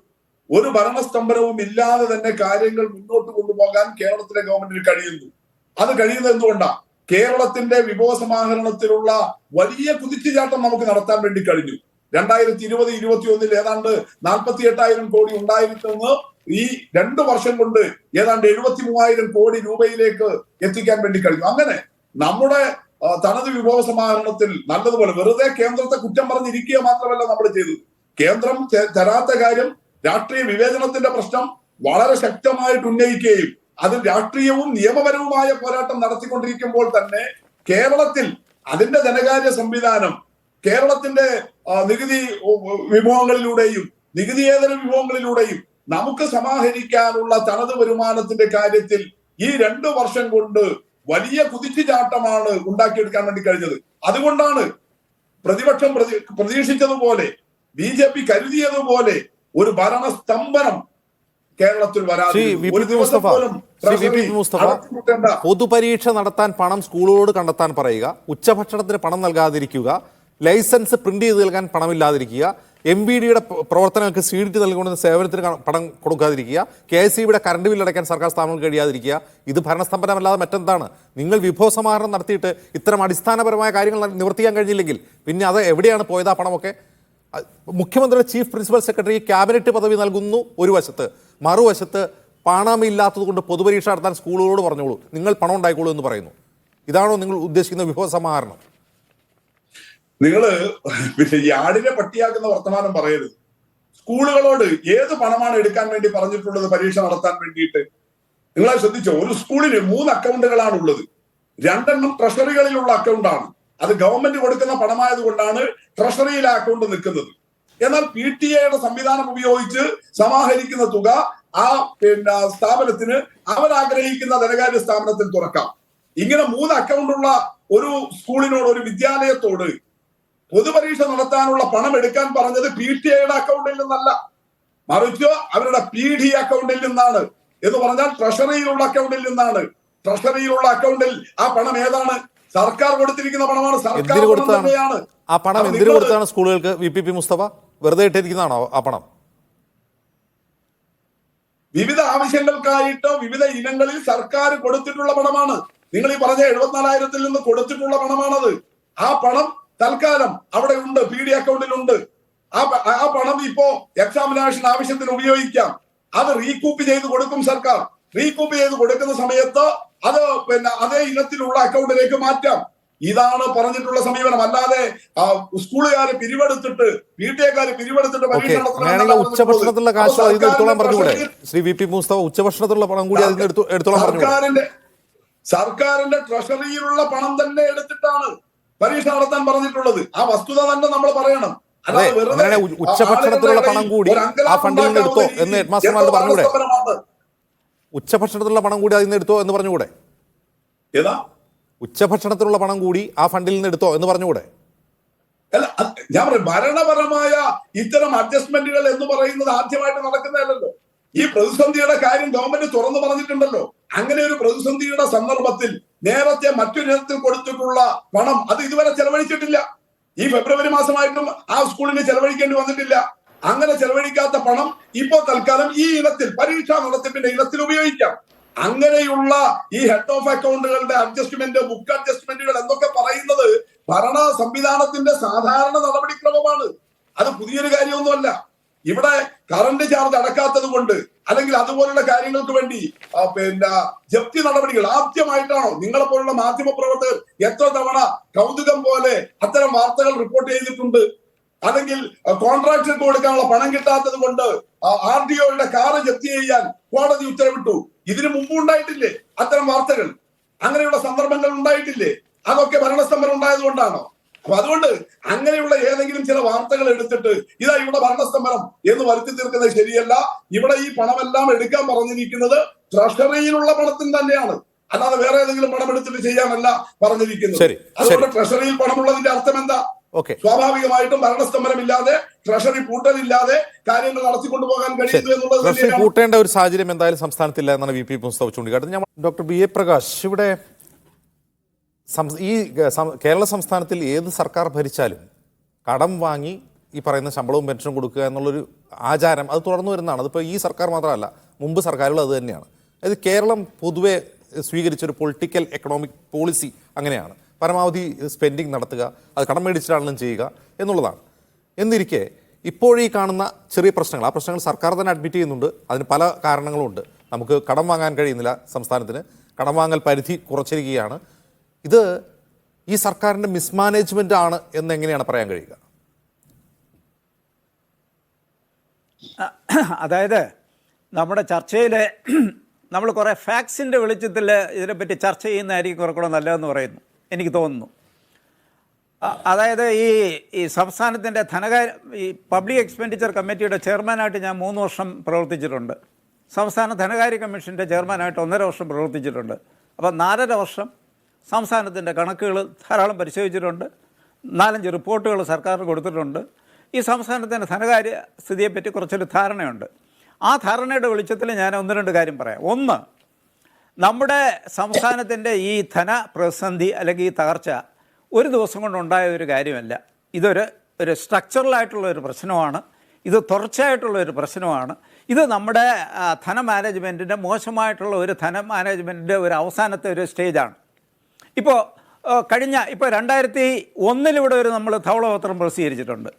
ഒരു ഭരണസ്തംഭനവും ഇല്ലാതെ തന്നെ കാര്യങ്ങൾ മുന്നോട്ട് കൊണ്ടുപോകാൻ കേരളത്തിലെ ഗവൺമെന്റിന് കഴിയുന്നു. അത് കഴിയുന്നത് എന്തുകൊണ്ടാണ്? കേരളത്തിന്റെ വിഭവസമാഹരണത്തിലുള്ള വലിയ കുതിച്ചുചാട്ടം നമുക്ക് നടത്താൻ വേണ്ടി കഴിഞ്ഞു. 2020-21 ഏതാണ്ട് 48,000 കോടി ഉണ്ടായിരുന്നെന്ന് ഈ 2 വർഷം കൊണ്ട് ഏതാണ്ട് 73,000 കോടി രൂപയിലേക്ക് എത്തിക്കാൻ വേണ്ടി കഴിഞ്ഞു. അങ്ങനെ നമ്മുടെ തനത് വിഭവ സമാഹരണത്തിൽ നല്ലതുപോലെ വെറുതെ കേന്ദ്രത്തെ കുറ്റം പറഞ്ഞിരിക്കുക മാത്രമല്ല നമ്മൾ ചെയ്തത്. കേന്ദ്രം തരാത്ത കാര്യം, രാഷ്ട്രീയ വിവേചനത്തിന്റെ പ്രശ്നം വളരെ ശക്തമായിട്ട് ഉന്നയിക്കുകയും അതിൽ രാഷ്ട്രീയവും നിയമപരവുമായ പോരാട്ടം നടത്തിക്കൊണ്ടിരിക്കുമ്പോൾ തന്നെ കേരളത്തിൽ അതിന്റെ ധനകാര്യ സംവിധാനം, കേരളത്തിന്റെ നികുതി വിഭവങ്ങളിലൂടെയും നികുതിയേതര വിഭവങ്ങളിലൂടെയും നമുക്ക് സമാഹരിക്കാനുള്ള തനത് വരുമാനത്തിന്റെ കാര്യത്തിൽ ഈ 2 വർഷം കൊണ്ട് വലിയ കുതിച്ചുചാട്ടമാണ് ഉണ്ടാക്കിയെടുക്കാൻ വേണ്ടി കഴിഞ്ഞത്. അതുകൊണ്ടാണ് പ്രതിപക്ഷം പ്രതീക്ഷിച്ചതുപോലെ BJP കരുതിയതുപോലെ ഒരു ഭരണസ്തംഭനം കേരളത്തിൽ വരാതെ പൊതുപരീക്ഷ നടത്താൻ പണം സ്കൂളുകളോട് കണ്ടെത്താൻ പറയുക, ഉച്ചഭക്ഷണത്തിന് പണം നൽകാതിരിക്കുക, ലൈസൻസ് പ്രിന്റ് ചെയ്ത് നൽകാൻ പണമില്ലാതിരിക്കുക, MVDയുടെ പ്രവർത്തനങ്ങൾക്ക് സീഡിറ്റ് നൽകുന്ന സേവനത്തിന് പണം കൊടുക്കാതിരിക്കുക, KSEBിയുടെ കറണ്ട് ബില്ല് അടയ്ക്കാൻ സർക്കാർ സ്ഥാപനങ്ങൾ കഴിയാതിരിക്കുക. ഇത് ഭരണസ്തംഭനമല്ലാതെ മറ്റെന്താണ്? നിങ്ങൾ വിഭവ സമാഹരണം നടത്തിയിട്ട് ഇത്തരം അടിസ്ഥാനപരമായ കാര്യങ്ങൾ നിവർത്തിക്കാൻ കഴിഞ്ഞില്ലെങ്കിൽ പിന്നെ അത് എവിടെയാണ് പോയത് ആ പണമൊക്കെ? മുഖ്യമന്ത്രിയുടെ ചീഫ് പ്രിൻസിപ്പൽ സെക്രട്ടറി ക്യാബിനറ്റ് പദവി നൽകുന്നു ഒരു വശത്ത്, മറുവശത്ത് പണമില്ലാത്തത് കൊണ്ട് പൊതുപരീക്ഷ നടത്താൻ സ്കൂളുകളോട് പറഞ്ഞോളൂ, നിങ്ങൾ പണം ഉണ്ടായിക്കോളൂ എന്ന് പറയുന്നു. ഇതാണോ നിങ്ങൾ ഉദ്ദേശിക്കുന്ന വിഭവ സമാഹരണം? നിങ്ങള് ഈ ആടിനെ പട്ടിയാക്കുന്ന വർത്തമാനം പറയരുത്. സ്കൂളുകളോട് ഏത് പണമാണ് എടുക്കാൻ വേണ്ടി പറഞ്ഞിട്ടുള്ളത് പരീക്ഷ നടത്താൻ വേണ്ടിയിട്ട്? നിങ്ങളെ ശ്രദ്ധിച്ചോ? ഒരു സ്കൂളിന് 3 അക്കൗണ്ടുകളാണ് ഉള്ളത്. 2 ട്രഷറികളിലുള്ള അക്കൗണ്ടാണ്. അത് ഗവൺമെന്റ് കൊടുക്കുന്ന പണമായത് കൊണ്ടാണ് ട്രഷറിയിൽ ആ അക്കൗണ്ട് നിൽക്കുന്നത്. എന്നാൽ PTA സംവിധാനം ഉപയോഗിച്ച് സമാഹരിക്കുന്ന തുക ആ സ്ഥാപനത്തിന് അവരാഗ്രഹിക്കുന്ന ധനകാര്യ സ്ഥാപനത്തിൽ തുറക്കാം. ഇങ്ങനെ 3 അക്കൗണ്ടുള്ള ഒരു സ്കൂളിനോട്, ഒരു വിദ്യാലയത്തോട് പൊതുപരീക്ഷ നടത്താനുള്ള പണം എടുക്കാൻ പറഞ്ഞത് PTA അക്കൗണ്ടിൽ നിന്നല്ല, മറിച്ച് അവരുടെ PD അക്കൗണ്ടിൽ നിന്നാണ്. എന്ന് പറഞ്ഞാൽ ട്രഷറിയിലുള്ള അക്കൗണ്ടിൽ നിന്നാണ്. ട്രഷറിയിലുള്ള അക്കൗണ്ടിൽ ആ പണം ഏതാണ്? സർക്കാർ കൊടുത്തിരിക്കുന്ന പണമാണ്. സർക്കാർ തന്നെയാണ്. ആ പണം എന്തിനു കൊടുത്താണ് സ്കൂളുകൾക്ക്? VPP മുസ്തഫ, വെറുതെ ഇട്ടിരിക്കുന്നതാണോ ആ പണം? വിവിധ ആവശ്യങ്ങൾക്കായിട്ട് വിവിധ ഇനങ്ങളിൽ സർക്കാർ കൊടുത്തിട്ടുള്ള പണമാണ്. നിങ്ങൾ ഈ പറഞ്ഞ 74,000 നിന്ന് കൊടുത്തിട്ടുള്ള പണമാണത്. ആ പണം തൽക്കാലം അവിടെ ഉണ്ട്, PD അക്കൗണ്ടിലുണ്ട്. ആ പണം ഇപ്പോ എക്സാമിനേഷൻ ആവശ്യത്തിന് ഉപയോഗിക്കാം. അത് റീകൂപ്പ് ചെയ്ത് കൊടുക്കും സർക്കാർ. റീകൂപ്പ് ചെയ്ത് കൊടുക്കുന്ന സമയത്ത് അത് അതേ ഇനത്തിലുള്ള അക്കൗണ്ടിലേക്ക് മാറ്റാം. ഇതാണ് പറഞ്ഞിട്ടുള്ള സമീപനം. അല്ലാതെ സ്കൂളുകാരെ പിരിവെടുത്തിട്ട് PTA പിരിവെടുത്തിട്ട് ഉച്ചഭക്ഷണത്തിലുള്ള കാശ് എടുത്തോളാൻ പറഞ്ഞുകൂടെ ശ്രീ VP മുസ്തഫ? ഉച്ചഭക്ഷണത്തിലുള്ള പണം കൂടി അതിന് എടുത്തോളാൻ പറഞ്ഞു. സർക്കാരിന്റെ ട്രഷറിയിലുള്ള പണം തന്നെ എടുത്തിട്ടാണ് പരീക്ഷ നടത്താൻ പറഞ്ഞിട്ടുള്ളത്. ആ വസ്തുത തന്നെ നമ്മൾ പറയണം. ഉച്ചഭക്ഷണത്തിലുള്ള പണം കൂടി ആ ഫണ്ടിൽ നിന്ന് എടുത്തോ എന്ന് ഹെഡ്മാസ്റ്റർമാരോട് പറഞ്ഞുകൂടെ? ഉച്ചഭക്ഷണത്തിലുള്ള പണം കൂടി അതിൽ നിന്ന് എടുത്തോ എന്ന് പറഞ്ഞുകൂടെ? ഏതാ ഉച്ചഭക്ഷണത്തിലുള്ള പണം കൂടി ആ ഫണ്ടിൽ നിന്ന് എടുത്തോ എന്ന് പറഞ്ഞുകൂടെ? അല്ല, ഞാൻ പറയും, ഭരണപരമായ ഇത്തരം അഡ്ജസ്റ്റ്മെന്റുകൾ എന്ന് പറയുന്നത് ആദ്യമായിട്ട് നടക്കുന്നതല്ലല്ലോ. ഈ പ്രതിസന്ധിയുടെ കാര്യം ഗവൺമെന്റ് തുറന്നു പറഞ്ഞിട്ടുണ്ടല്ലോ. അങ്ങനെ ഒരു പ്രതിസന്ധിയുടെ സന്ദർഭത്തിൽ നേരത്തെ മറ്റൊരിടത്തിൽ കൊടുത്തിട്ടുള്ള പണം അത് ഇതുവരെ ചെലവഴിച്ചിട്ടില്ല. ഈ ഫെബ്രുവരി മാസമായിട്ടും ആ സ്കൂളിന് ചെലവഴിക്കേണ്ടി വന്നിട്ടില്ല. അങ്ങനെ ചെലവഴിക്കാത്ത പണം ഇപ്പോൾ തൽക്കാലം ഈ ഇനത്തിൽ, പരീക്ഷാ നടത്തിപ്പിന്റെ ഇനത്തിൽ ഉപയോഗിക്കാം. അങ്ങനെയുള്ള ഈ ഹെഡ് ഓഫ് അക്കൗണ്ടുകളുടെ അഡ്ജസ്റ്റ്മെന്റ്, ബുക്ക് അഡ്ജസ്റ്റ്മെന്റുകൾ എന്നൊക്കെ പറയുന്നത് ഭരണ സംവിധാനത്തിന്റെ സാധാരണ നടപടിക്രമമാണ്. അത് പുതിയൊരു കാര്യമൊന്നുമല്ല. ഇവിടെ കറണ്ട് ചാർജ് അടക്കാത്തത് കൊണ്ട് അല്ലെങ്കിൽ അതുപോലുള്ള കാര്യങ്ങൾക്ക് വേണ്ടി ജപ്തി നടപടികൾ ആദ്യമായിട്ടാണോ? നിങ്ങളെ പോലുള്ള മാധ്യമ പ്രവർത്തകർ എത്ര തവണ കൗതുകം പോലെ അത്തരം വാർത്തകൾ റിപ്പോർട്ട് ചെയ്തിട്ടുണ്ട്? അല്ലെങ്കിൽ കോൺട്രാക്ടർക്ക് കൊടുക്കാനുള്ള പണം കിട്ടാത്തത് കൊണ്ട് RDOയുടെ കാറ് ജപ്തി ചെയ്യാൻ കോടതി ഉത്തരവിട്ടു. ഇതിനു മുമ്പ് ഉണ്ടായിട്ടില്ലേ അത്തരം വാർത്തകൾ? അങ്ങനെയുള്ള സന്ദർഭങ്ങൾ ഉണ്ടായിട്ടില്ലേ? അതൊക്കെ ഭരണസ്തംഭനം ഉണ്ടായത് കൊണ്ടാണോ? അപ്പൊ അതുകൊണ്ട് അങ്ങനെയുള്ള ഏതെങ്കിലും ചില വാർത്തകൾ എടുത്തിട്ട് ഇതാ ഇവിടെ ഭരണസ്തംഭനം എന്ന് വരുത്തി തീർക്കുന്നത് ശരിയല്ല. ഇവിടെ ഈ പണമെല്ലാം എടുക്കാൻ പറഞ്ഞിരിക്കുന്നത് ട്രഷറിയിലുള്ള പണത്തിന് തന്നെയാണ്, അല്ലാതെ വേറെ ഏതെങ്കിലും പണം എടുത്തിട്ട് ചെയ്യാനല്ല പറഞ്ഞിരിക്കുന്നത്. അതുകൊണ്ട് ട്രഷറിയിൽ പണമുള്ളതിന്റെ അർത്ഥം എന്താ? സ്വാഭാവികമായിട്ടും ഭരണസ്തംഭനം ഇല്ലാതെ, ട്രഷറി പൂട്ടലില്ലാതെ കാര്യങ്ങൾ നടത്തിക്കൊണ്ടുപോകാൻ കഴിയുന്നു എന്നുള്ളത്. ട്രഷറി പൂട്ടേണ്ട ഒരു സാഹചര്യം എന്തായാലും സംസ്ഥാനത്തില്ല എന്നാണ് VP മുസ്തഫ ചൂണ്ടിക്കാട്ടുന്നത്. ഞാൻ ഡോക്ടർ BA പ്രകാശ്, ഇവിടെ ഈ കേരള സംസ്ഥാനത്തിൽ ഏത് സർക്കാർ ഭരിച്ചാലും കടം വാങ്ങി ഈ പറയുന്ന ശമ്പളവും പെൻഷനും കൊടുക്കുക എന്നുള്ളൊരു ആചാരം അത് തുടർന്നു വരുന്നതാണ്. അതിപ്പോൾ ഈ സർക്കാർ മാത്രമല്ല, മുമ്പ് സർക്കാരുകൾ അത് തന്നെയാണ്. അതായത് കേരളം പൊതുവെ സ്വീകരിച്ചൊരു പൊളിറ്റിക്കൽ എക്കണോമിക് പോളിസി അങ്ങനെയാണ്. പരമാവധി സ്പെൻഡിങ് നടത്തുക, അത് കടം മേടിച്ചിട്ടാണെങ്കിലും ചെയ്യുക എന്നുള്ളതാണ്. എന്നിരിക്കെ ഇപ്പോഴീ കാണുന്ന ചെറിയ പ്രശ്നങ്ങൾ, ആ പ്രശ്നങ്ങൾ സർക്കാർ തന്നെ അഡ്മിറ്റ് ചെയ്യുന്നുണ്ട്. അതിന് പല കാരണങ്ങളുമുണ്ട്. നമുക്ക് കടം വാങ്ങാൻ കഴിയുന്നില്ല, സംസ്ഥാനത്തിന് കടം വാങ്ങൽ പരിധി കുറച്ചിരിക്കുകയാണ്. ഇത് ഈ സർക്കാരിൻ്റെ മിസ്മാനേജ്മെൻ്റ് ആണ് എന്നെങ്ങനെയാണ് പറയാൻ കഴിയുക? അതായത് നമ്മുടെ ചർച്ചയിൽ നമ്മൾ കുറേ ഫാക്ട്സിൻ്റെ വെളിച്ചത്തിൽ ഇതിനെപ്പറ്റി ചർച്ച ചെയ്യുന്നതായിരിക്കും കുറച്ചുകൂടെ നല്ലതെന്ന് പറയുന്നു, എനിക്ക് തോന്നുന്നു. അതായത് ഈ സംസ്ഥാനത്തിൻ്റെ ഈ പബ്ലിക് എക്സ്പെൻഡിച്ചർ കമ്മിറ്റിയുടെ ചെയർമാനായിട്ട് ഞാൻ 3 വർഷം പ്രവർത്തിച്ചിട്ടുണ്ട്. സംസ്ഥാന ധനകാര്യ കമ്മീഷൻ്റെ ചെയർമാനായിട്ട് 1.5 വർഷം പ്രവർത്തിച്ചിട്ടുണ്ട്. അപ്പോൾ 4.5 വർഷം സംസ്ഥാനത്തിൻ്റെ കണക്കുകൾ ധാരാളം പരിശോധിച്ചിട്ടുണ്ട്. 4-5 റിപ്പോർട്ടുകൾ സർക്കാരിന് കൊടുത്തിട്ടുണ്ട്. ഈ സംസ്ഥാനത്തിൻ്റെ ധനകാര്യ സ്ഥിതിയെപ്പറ്റി കുറച്ചൊരു ധാരണയുണ്ട്. ആ ധാരണയുടെ വെളിച്ചത്തിൽ ഞാൻ 1-2 കാര്യം പറയാം. ഒന്ന്, നമ്മുടെ സംസ്ഥാനത്തിൻ്റെ ഈ ധനപ്രതിസന്ധി അല്ലെങ്കിൽ ഈ തകർച്ച ഒരു ദിവസം കൊണ്ടുണ്ടായ ഒരു കാര്യമല്ല. ഇതൊരു സ്ട്രക്ചറലായിട്ടുള്ള ഒരു പ്രശ്നമാണ്. ഇത് തുടർച്ചയായിട്ടുള്ള ഒരു പ്രശ്നമാണ്. ഇത് നമ്മുടെ ധന മാനേജ്മെൻറ്റിൻ്റെ മോശമായിട്ടുള്ള ഒരു ധന മാനേജ്മെൻറ്റിൻ്റെ ഒരു അവസാനത്തെ ഒരു സ്റ്റേജാണ്. ഇപ്പോൾ 2001 ഇവിടെ നമ്മൾ ധവളപത്രം പ്രസിദ്ധീകരിച്ചിട്ടുണ്ട്.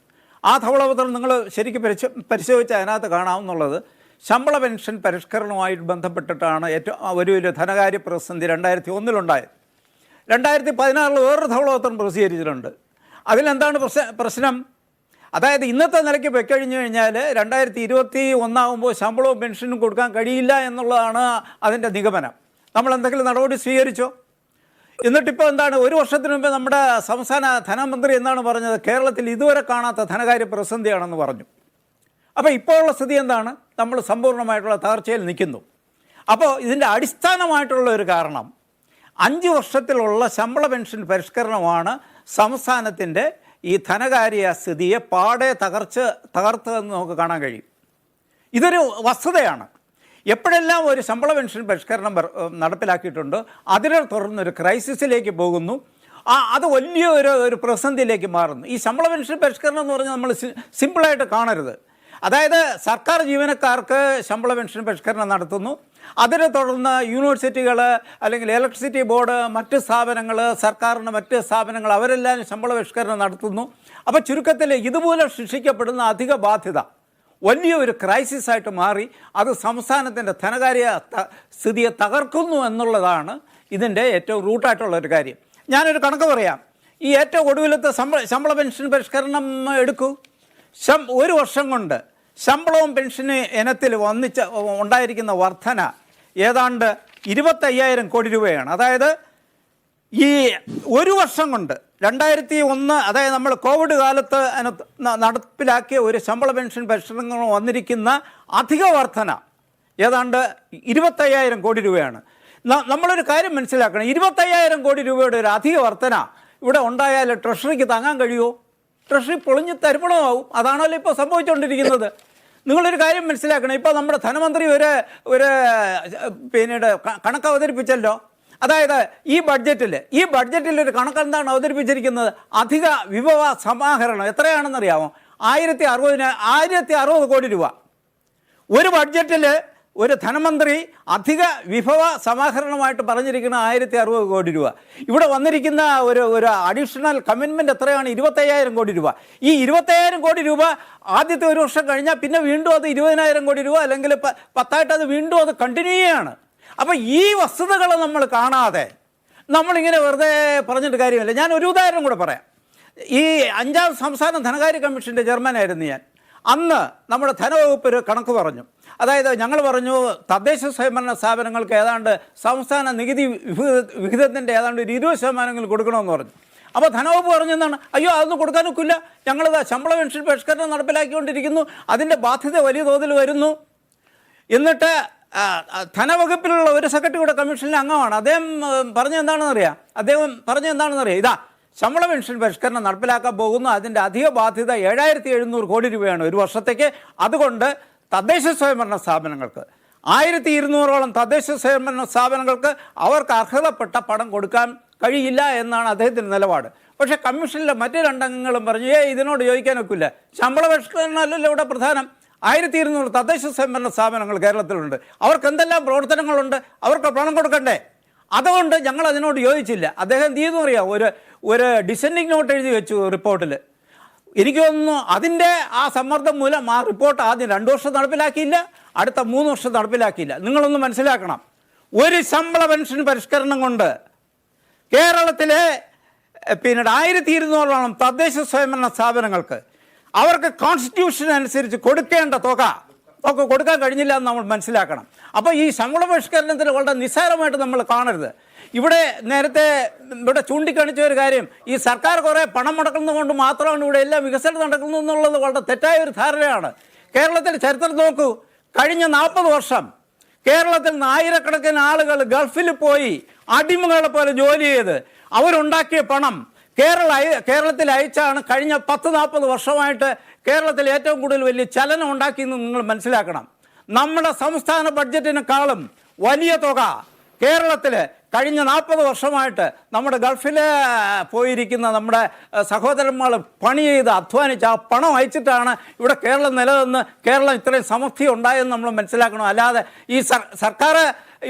ആ ധവളപത്രം നിങ്ങൾ ശരിക്കും പരിശോധിച്ച് അതിനകത്ത് കാണാവുന്നുള്ളത് ശമ്പള പെൻഷൻ പരിഷ്കരണവുമായിട്ട് ബന്ധപ്പെട്ടിട്ടാണ് ഏറ്റവും വലിയ ധനകാര്യ പ്രതിസന്ധി 2001 2016 വേറൊരു ധവളപത്രം പ്രസിദ്ധീകരിച്ചിട്ടുണ്ട്. അതിലെന്താണ് പ്രശ്നം? അതായത് ഇന്നത്തെ നിലയ്ക്ക് വെക്കഴിഞ്ഞു കഴിഞ്ഞാൽ 2021 ശമ്പളവും പെൻഷനും കൊടുക്കാൻ കഴിയില്ല എന്നുള്ളതാണ് അതിൻ്റെ നിഗമനം. നമ്മൾ എന്തെങ്കിലും നടപടി സ്വീകരിച്ചോ? എന്നിട്ടിപ്പോൾ എന്താണ്, ഒരു വർഷത്തിന് മുമ്പ് നമ്മുടെ സംസ്ഥാന ധനമന്ത്രി എന്താണ് പറഞ്ഞത്? കേരളത്തിൽ ഇതുവരെ കാണാത്ത ധനകാര്യ പ്രതിസന്ധിയാണെന്ന് പറഞ്ഞു. അപ്പോൾ ഇപ്പോഴുള്ള സ്ഥിതി എന്താണ്? നമ്മൾ സമ്പൂർണ്ണമായിട്ടുള്ള തകർച്ചയിൽ നിൽക്കുന്നു. അപ്പോൾ ഇതിൻ്റെ അടിസ്ഥാനമായിട്ടുള്ള ഒരു കാരണം 5 വർഷത്തിലുള്ള ശമ്പള പെൻഷൻ പരിഷ്കരണമാണ് സംസ്ഥാനത്തിൻ്റെ ഈ ധനകാര്യ സ്ഥിതിയെ പാടെ തകർത്തതെന്ന് നമുക്ക് കാണാൻ കഴിയും. ഇതൊരു വസ്തുതയാണ്. എപ്പോഴെല്ലാം ഒരു ശമ്പള പെൻഷൻ പരിഷ്കരണം നടപ്പിലാക്കിയിട്ടുണ്ടോ അതിനെ തുടർന്നൊരു ക്രൈസിസിലേക്ക് പോകുന്നു. അത് വലിയ ഒരു പ്രതിസന്ധിയിലേക്ക് മാറുന്നു. ഈ ശമ്പള പെൻഷൻ പരിഷ്കരണം എന്ന് പറഞ്ഞാൽ നമ്മൾ സിമ്പിളായിട്ട് കാണരുത്. അതായത് സർക്കാർ ജീവനക്കാർക്ക് ശമ്പള പെൻഷൻ പരിഷ്കരണം നടത്തുന്നു. അതിനെ തുടർന്ന് യൂണിവേഴ്സിറ്റികൾ അല്ലെങ്കിൽ ഇലക്ട്രിസിറ്റി ബോർഡ്, മറ്റ് സ്ഥാപനങ്ങൾ, സർക്കാരിൻ്റെ മറ്റ് സ്ഥാപനങ്ങൾ അവരെല്ലാം ശമ്പള പരിഷ്കരണം നടത്തുന്നു. അപ്പോൾ ചുരുക്കത്തിൽ ഇതുപോലെ സൃഷ്ടിക്കപ്പെടുന്ന അധിക ബാധ്യത വലിയൊരു ക്രൈസിസായിട്ട് മാറി അത് സംസ്ഥാനത്തിൻ്റെ ധനകാര്യ സ്ഥിതിയെ തകർക്കുന്നു എന്നുള്ളതാണ് ഇതിൻ്റെ ഏറ്റവും റൂട്ടായിട്ടുള്ളൊരു കാര്യം. ഞാനൊരു കണക്ക് പറയാം. ഈ ഏറ്റവും ഒടുവിലത്തെ ശമ്പള പെൻഷൻ പരിഷ്കരണം എടുക്കൂ. ഒരു വർഷം കൊണ്ട് ശമ്പളവും പെൻഷന് ഇനത്തിൽ ഉണ്ടായിരിക്കുന്ന വർധന ഏതാണ്ട് 25,000 കോടി രൂപയാണ്. അതായത് ഈ ഒരു വർഷം കൊണ്ട് 2001, അതായത് നമ്മൾ കോവിഡ് കാലത്ത് നടപ്പിലാക്കിയ ഒരു ശമ്പള പെൻഷൻ പരിഷ്കരണങ്ങൾ വന്നിരിക്കുന്ന അധിക വർധന ഏതാണ്ട് 25,000 കോടി രൂപയാണ്. നമ്മളൊരു കാര്യം മനസ്സിലാക്കണം, 25,000 കോടി രൂപയുടെ ഒരു അധിക വർധന ഇവിടെ ഉണ്ടായാൽ ട്രഷറിക്ക് താങ്ങാൻ കഴിയുമോ? ട്രഷറി പൊളിഞ്ഞ് തരിപ്പണമാവും. അതാണല്ലോ ഇപ്പോൾ സംഭവിച്ചുകൊണ്ടിരിക്കുന്നത്. നിങ്ങളൊരു കാര്യം മനസ്സിലാക്കണം. ഇപ്പോൾ നമ്മുടെ ധനമന്ത്രി പിന്നീട് കണക്ക് അവതരിപ്പിച്ചല്ലോ. അതായത് ഈ ബഡ്ജറ്റിൽ ഒരു കണക്ക് എന്താണ് അവതരിപ്പിച്ചിരിക്കുന്നത്? അധിക വിഭവ സമാഹരണം എത്രയാണെന്നറിയാമോ? 1060 കോടി രൂപ. ഒരു ബഡ്ജറ്റിൽ ഒരു ധനമന്ത്രി അധിക വിഭവ സമാഹരണമായിട്ട് പറഞ്ഞിരിക്കുന്ന 1060 കോടി രൂപ. ഇവിടെ വന്നിരിക്കുന്ന ഒരു അഡീഷണൽ കമ്മിറ്റ്മെൻറ്റ് എത്രയാണ്? 25,000 കോടി രൂപ. ഈ 25,000 കോടി രൂപ ആദ്യത്തെ ഒരു വർഷം കഴിഞ്ഞാൽ പിന്നെ വീണ്ടും അത് 20,000 കോടി രൂപ അല്ലെങ്കിൽ 10 അത് വീണ്ടും അത് കണ്ടിന്യൂ ചെയ്യാണ്. അപ്പോൾ ഈ വസ്തുതകൾ നമ്മൾ കാണാതെ നമ്മളിങ്ങനെ വെറുതെ പറഞ്ഞിട്ട് കാര്യമില്ല. ഞാൻ ഒരു ഉദാഹരണം കൂടെ പറയാം. ഈ 5ാം സംസ്ഥാന ധനകാര്യ കമ്മീഷൻ്റെ ചെയർമാനായിരുന്നു ഞാൻ. അന്ന് നമ്മുടെ ധനവകുപ്പ് ഒരു കണക്ക് പറഞ്ഞു. അതായത് ഞങ്ങൾ പറഞ്ഞു തദ്ദേശ സ്വയംഭരണ സ്ഥാപനങ്ങൾക്ക് ഏതാണ്ട് സംസ്ഥാന നികുതി വിഹിതത്തിൻ്റെ ഏതാണ്ട് ഒരു 20% കൊടുക്കണമെന്ന് പറഞ്ഞു. അപ്പോൾ ധനവകുപ്പ് പറഞ്ഞു എന്താണ്? അയ്യോ, അതൊന്നും കൊടുക്കാനൊക്കില്ല, ഞങ്ങളിത് ശമ്പള പെൻഷൻ പരിഷ്കരണം നടപ്പിലാക്കിക്കൊണ്ടിരിക്കുന്നു, അതിൻ്റെ ബാധ്യത വലിയ തോതിൽ വരുന്നു. എന്നിട്ട് ധനവകുപ്പിലുള്ള ഒരു സെക്രട്ടറിയുടെ കമ്മീഷനിലെ അംഗമാണ്. അദ്ദേഹം പറഞ്ഞെന്താണെന്നറിയാം? ഇതാ ശമ്പള പെൻഷൻ പരിഷ്കരണം നടപ്പിലാക്കാൻ പോകുന്നു, അതിൻ്റെ അധിക ബാധ്യത 7,700 കോടി രൂപയാണ് ഒരു വർഷത്തേക്ക്. അതുകൊണ്ട് തദ്ദേശ സ്വയംഭരണ സ്ഥാപനങ്ങൾക്ക് 1,200ഓളം തദ്ദേശ സ്വയംഭരണ സ്ഥാപനങ്ങൾക്ക് അവർക്ക് അർഹതപ്പെട്ട പണം കൊടുക്കാൻ കഴിയില്ല എന്നാണ് അദ്ദേഹത്തിൻ്റെ നിലപാട്. പക്ഷേ കമ്മീഷനിലെ മറ്റ് 2 അംഗങ്ങളും പറഞ്ഞു ഇതിനോട് യോജിക്കാനൊക്കില്ല, ശമ്പള പരിഷ്കരണമല്ലല്ലോ ഇവിടെ പ്രധാനം. 1,200 തദ്ദേശ സ്വയംഭരണ സ്ഥാപനങ്ങൾ കേരളത്തിലുണ്ട്, അവർക്ക് എന്തെല്ലാം പ്രവർത്തനങ്ങളുണ്ട്, അവർക്ക് പണം കൊടുക്കണ്ടേ? അതുകൊണ്ട് ഞങ്ങൾ അതിനോട് യോജിച്ചില്ല. അദ്ദേഹം എന്ത് ചെയ്യുന്നു അറിയാം? ഒരു ഡിസെൻഡിങ് നോട്ട് എഴുതി വെച്ചു റിപ്പോർട്ടിൽ. എനിക്ക് തോന്നുന്നു അതിൻ്റെ ആ സമ്മർദ്ദം മൂലം ആ റിപ്പോർട്ട് ആദ്യം 2 വർഷം നടപ്പിലാക്കിയില്ല, അടുത്ത 3 വർഷം നടപ്പിലാക്കിയില്ല. നിങ്ങളൊന്ന് മനസ്സിലാക്കണം, ഒരു ശമ്പള പെൻഷൻ പരിഷ്കരണം കൊണ്ട് കേരളത്തിലെ പിന്നീട് 1,200ഓളം തദ്ദേശ സ്വയംഭരണ സ്ഥാപനങ്ങൾക്ക് അവർക്ക് കോൺസ്റ്റിറ്റ്യൂഷൻ അനുസരിച്ച് കൊടുക്കേണ്ട തുക കൊടുക്കാൻ കഴിഞ്ഞില്ല എന്ന് നമ്മൾ മനസ്സിലാക്കണം. അപ്പോൾ ഈ ശമ്പള പരിഷ്കരണത്തിൽ വളരെ നിസ്സാരമായിട്ട് നമ്മൾ കാണരുത്. നേരത്തെ ചൂണ്ടിക്കാണിച്ച ഒരു കാര്യം, ഈ സർക്കാർ കുറേ പണം മുടക്കുന്നതുകൊണ്ട് മാത്രമാണ് ഇവിടെ എല്ലാം വികസനം നടക്കുന്നു എന്നുള്ളത് വളരെ തെറ്റായ ഒരു ധാരണയാണ്. കേരളത്തിൻ്റെ ചരിത്രം നോക്കൂ. കഴിഞ്ഞ 40 വർഷം കേരളത്തിൽ നിന്ന് ആയിരക്കണക്കിന് ആളുകൾ ഗൾഫിൽ പോയി അടിമകളെ പോലെ ജോലി ചെയ്ത് അവരുണ്ടാക്കിയ പണം കേരളത്തിൽ അയച്ചാണ് കഴിഞ്ഞ 10-40 വർഷമായിട്ട് കേരളത്തിൽ ഏറ്റവും കൂടുതൽ വലിയ ചലനം ഉണ്ടാക്കിയെന്ന് നിങ്ങൾ മനസ്സിലാക്കണം. നമ്മുടെ സംസ്ഥാന ബഡ്ജറ്റിനേക്കാളും വലിയ തുക കേരളത്തിൽ കഴിഞ്ഞ 40 വർഷമായിട്ട് നമ്മുടെ ഗൾഫിൽ പോയിരിക്കുന്ന നമ്മുടെ സഹോദരന്മാർ പണി ചെയ്ത് അധ്വാനിച്ച് ആ പണം അയച്ചിട്ടാണ് ഇവിടെ കേരളം നിലനിന്ന് കേരളം ഇത്രയും സമൃദ്ധി ഉണ്ടായെന്ന് നമ്മൾ മനസ്സിലാക്കണം. അല്ലാതെ ഈ സർക്കാർ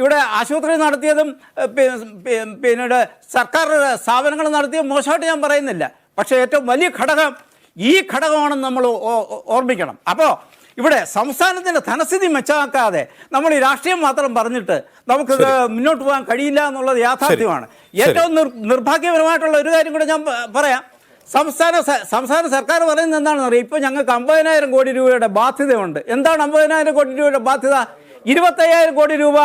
ഇവിടെ ആശുപത്രി നടത്തിയതും പിന്നീട് സർക്കാർ സ്ഥാപനങ്ങൾ നടത്തിയതും മോശമായിട്ട് ഞാൻ പറയുന്നില്ല. പക്ഷേ ഏറ്റവും വലിയ ഘടകം ഈ ഘടകമാണെന്ന് നമ്മൾ ഓർമ്മിക്കണം. അപ്പോൾ ഇവിടെ സംസ്ഥാനത്തിൻ്റെ ധനസ്ഥിതി മെച്ചമാക്കാതെ നമ്മൾ ഈ രാഷ്ട്രീയം മാത്രം പറഞ്ഞിട്ട് നമുക്കിത് മുന്നോട്ട് പോകാൻ കഴിയില്ല എന്നുള്ളത് യാഥാർത്ഥ്യമാണ്. ഏറ്റവും നിർഭാഗ്യപരമായിട്ടുള്ള ഒരു കാര്യം കൂടെ ഞാൻ പറയാം. സംസ്ഥാന സർക്കാർ പറയുന്നത് എന്താണെന്ന് അറിയാം? ഇപ്പോൾ ഞങ്ങൾക്ക് 50,000 കോടി രൂപയുടെ ബാധ്യതയുണ്ട്. എന്താണ് 50,000 കോടി രൂപയുടെ ബാധ്യത? 25,000 കോടി രൂപ